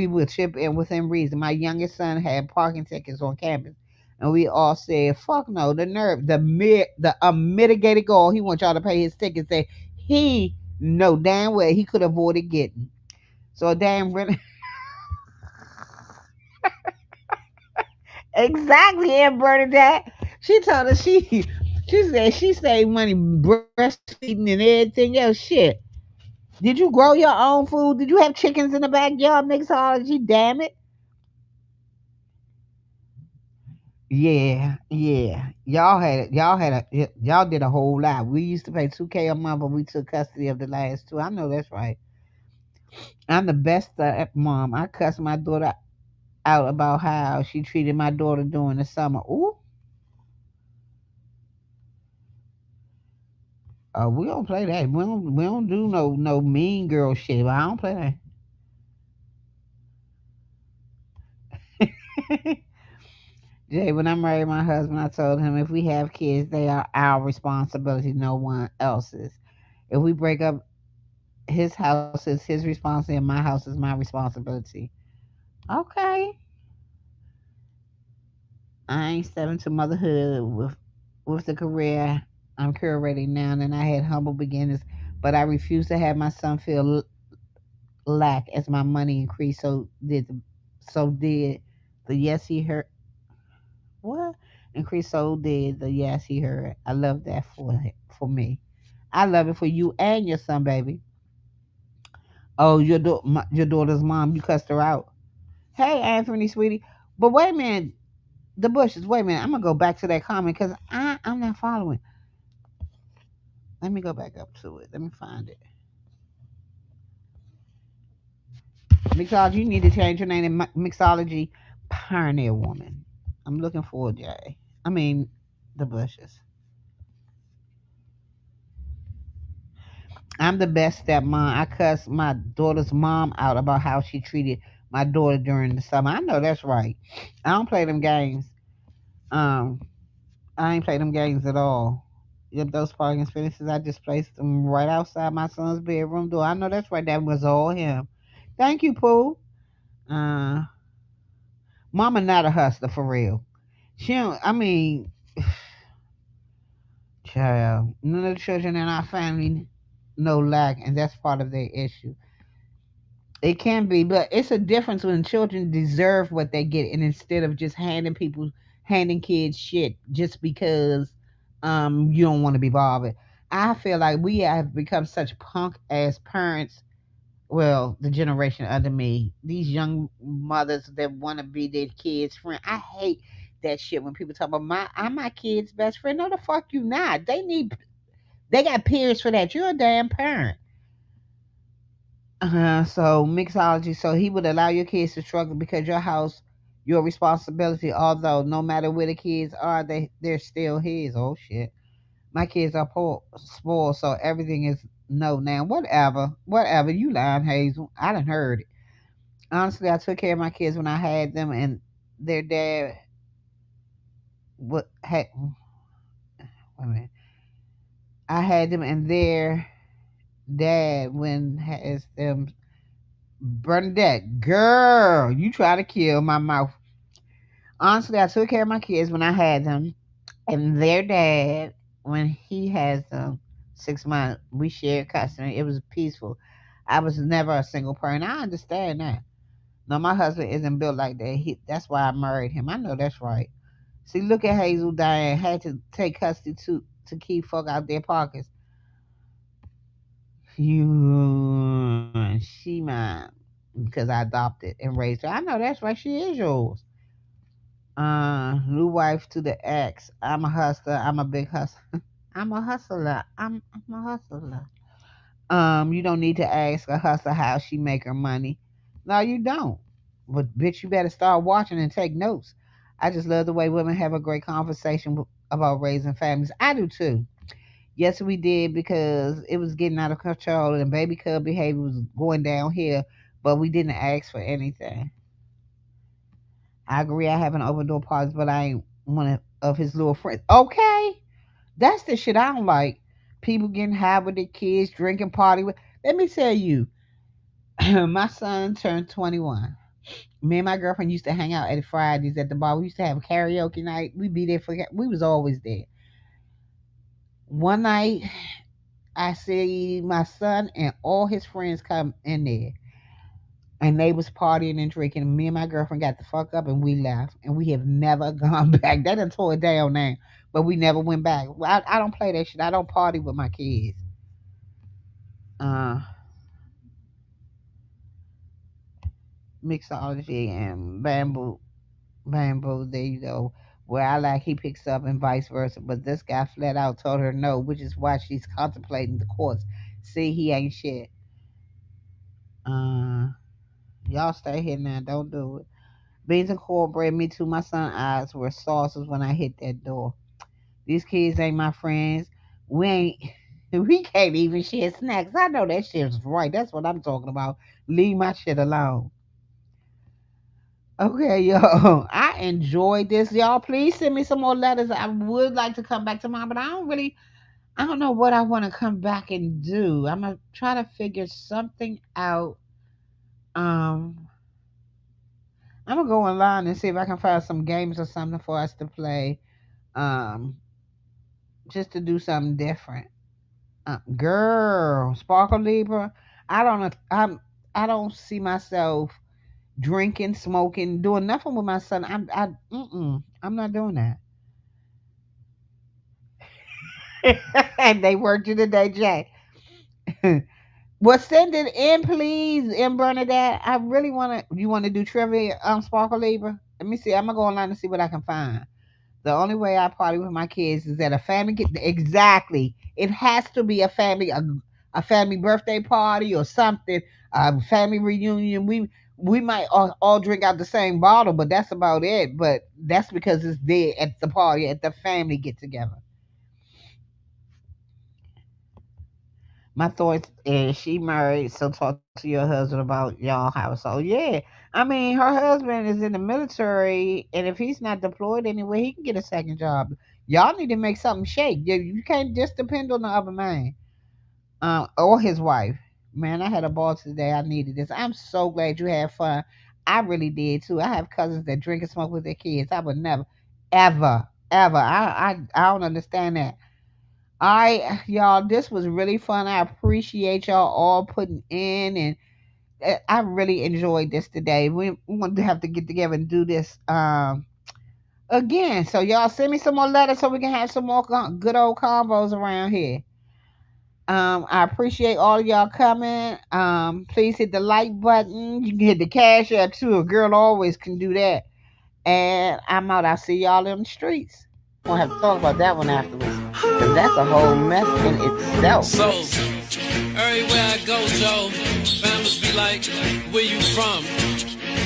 would chip in within reason. My youngest son had parking tickets on campus, and we all said, "Fuck no!" The nerve, the unmitigated goal. He wants y'all to pay his tickets that he know damn well he could avoided getting. So damn really, exactly, Aunt Bernadette. She told us she said she saved money breastfeeding and everything else. Shit. Did you grow your own food? Did you have chickens in the backyard? Mixology, damn it. Yeah, yeah. Y'all did a whole lot. We used to pay 2K a month, but we took custody of the last two. I know that's right. I'm the best mom. I cussed my daughter out about how she treated my daughter during the summer. Ooh, we don't play that. We don't do no mean girl shit. But I don't play that. Jay, when I married my husband, I told him if we have kids, they are our responsibility, no one else's. If we break up, his house is his responsibility, and my house is my responsibility. Okay, I ain't stepping to motherhood with the career I'm curating now, and I had humble beginnings, but I refuse to have my son feel lack as my money increased. So did the yes he heard. What? Increase so did the yes he heard. I love that for me. I love it for you and your son, baby. Oh, your daughter's mom, you cussed her out. Hey, Anthony, sweetie. But wait a minute, the bushes. Wait a minute, I'm gonna go back to that comment because I'm not following. Let me go back up to it. Let me find it. Mixology, you need to change your name to Mixology Pioneer Woman. I'm looking for Jay. I mean, the bushes. I'm the best stepmom. I cussed my daughter's mom out about how she treated my daughter during the summer. I know that's right. I don't play them games. Um, I ain't play them games at all. Yep, those parking spaces, I just placed them right outside my son's bedroom door. I know that's right. That was all him. Thank you, Pooh. Uh, Mama not a hustler for real. She don't, I mean, child, none of the children in our family know lack, and that's part of their issue. It can be, but it's a difference when children deserve what they get, and instead of just handing kids shit just because you don't want to be bothered. I feel like we have become such punk ass parents. Well, the generation under me, these young mothers that want to be their kids' friend. I hate that shit when people talk about I'm my kid's best friend. No, the fuck you not. They got peers for that. You're a damn parent. So mixology. So he would allow your kids to struggle because your house, your responsibility. Although no matter where the kids are, they're still his. Oh shit. My kids are poor, spoiled, so everything is no now. Whatever. You lying, Hazel. I done heard it. Honestly, I took care of my kids when I had them, and their dad. What? Wait a minute. I had them, and their dad when has them. Bernadette, girl, you try to kill my mouth. Honestly, I took care of my kids when I had them, and their dad when he has them. 6 months, we shared custody. It was peaceful. I was never a single parent. I understand that. No, my husband isn't built like that. That's why I married him. I know that's right. See, look at Hazel Diane had to take custody to keep folk out their pockets. You, she mine because I adopted and raised her. I know that's right. She is yours. New wife to the ex. I'm a hustler. I'm a big hustler. I'm a hustler. I'm a hustler. You don't need to ask a hustler how she make her money. No, you don't. But bitch, you better start watching and take notes. I just love the way women have a great conversation about raising families. I do too. Yes, we did because it was getting out of control and baby cub behavior was going downhill, but we didn't ask for anything. I agree. I haven't open door parties, but I ain't one of his little friends. Okay, that's the shit I don't like. People getting high with their kids, drinking party with. Let me tell you, my son turned 21. Me and my girlfriend used to hang out at Fridays at the bar. We used to have karaoke night. We'd be there for. We was always there. One night, I see my son and all his friends come in there, and they was partying and drinking. Me and my girlfriend got the fuck up and we left, and we have never gone back. They done tore it down now, but we never went back. Well, I don't play that shit. I don't party with my kids. Uh, Mixology and bamboo. There you go. Where I like, he picks up and vice versa. But this guy flat out told her no, which is why she's contemplating the course. See, he ain't shit. Uh, y'all stay here now. Don't do it. Beans and cornbread, me too. My son's eyes were saucers when I hit that door. These kids ain't my friends. We ain't. We can't even share snacks. I know that shit's right. That's what I'm talking about. Leave my shit alone. Okay, y'all. I enjoyed this. Y'all, please send me some more letters. I would like to come back tomorrow, but I don't know what I want to come back and do. I'm going to try to figure something out. Um, I'm going to go online and see if I can find some games or something for us to play. Um, just to do something different. Girl, Sparkle Libra. I don't know. I don't see myself drinking, smoking, doing nothing with my son. I'm not doing that. And they worked you today, Jay. Well, send it in, please, in Bernadette. I really want to. You want to do trivia, Sparkle Libra? Let me see. I'm gonna go online and see what I can find. The only way I party with my kids is that a family get exactly. It has to be a family birthday party or something, a family reunion. We might all drink out the same bottle, but that's about it. But that's because it's there at the party, at the family get together. My thoughts is she married, so talk to your husband about y'all household. Yeah. I mean, her husband is in the military, and if he's not deployed anywhere, he can get a second job. Y'all need to make something shake. You can't just depend on the other man, or his wife. Man, I had a ball today. I needed this. I'm so glad you had fun. I really did too. I have cousins that drink and smoke with their kids. I would never, ever, ever. I don't understand that. Y'all, this was really fun. I appreciate y'all all putting in, and I really enjoyed this today. We want to have to get together and do this again. So y'all send me some more letters so we can have some more good old combos around here. I appreciate all of y'all coming. Please hit the like button. You can hit the cash app too. A girl always can do that. And I'm out. I'll see y'all in the streets. We'll have to talk about that one afterwards. Because that's a whole mess in itself. So, everywhere I go, Joe, families be like, where you from?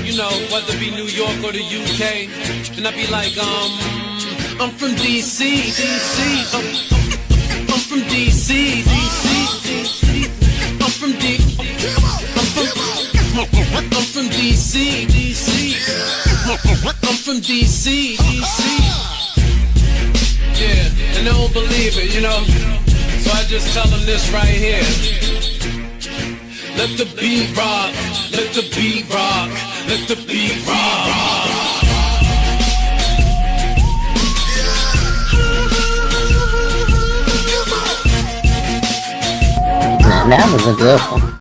You know, whether it be New York or the UK. And I be like, I'm from DC, DC. I'm from DC, DC. I'm from DC, DC. I'm from DC, DC. Yeah, and they don't believe it, you know. So I just tell them this right here. Let the beat rock, let the beat rock, let the beat rock. Man, that was a good one.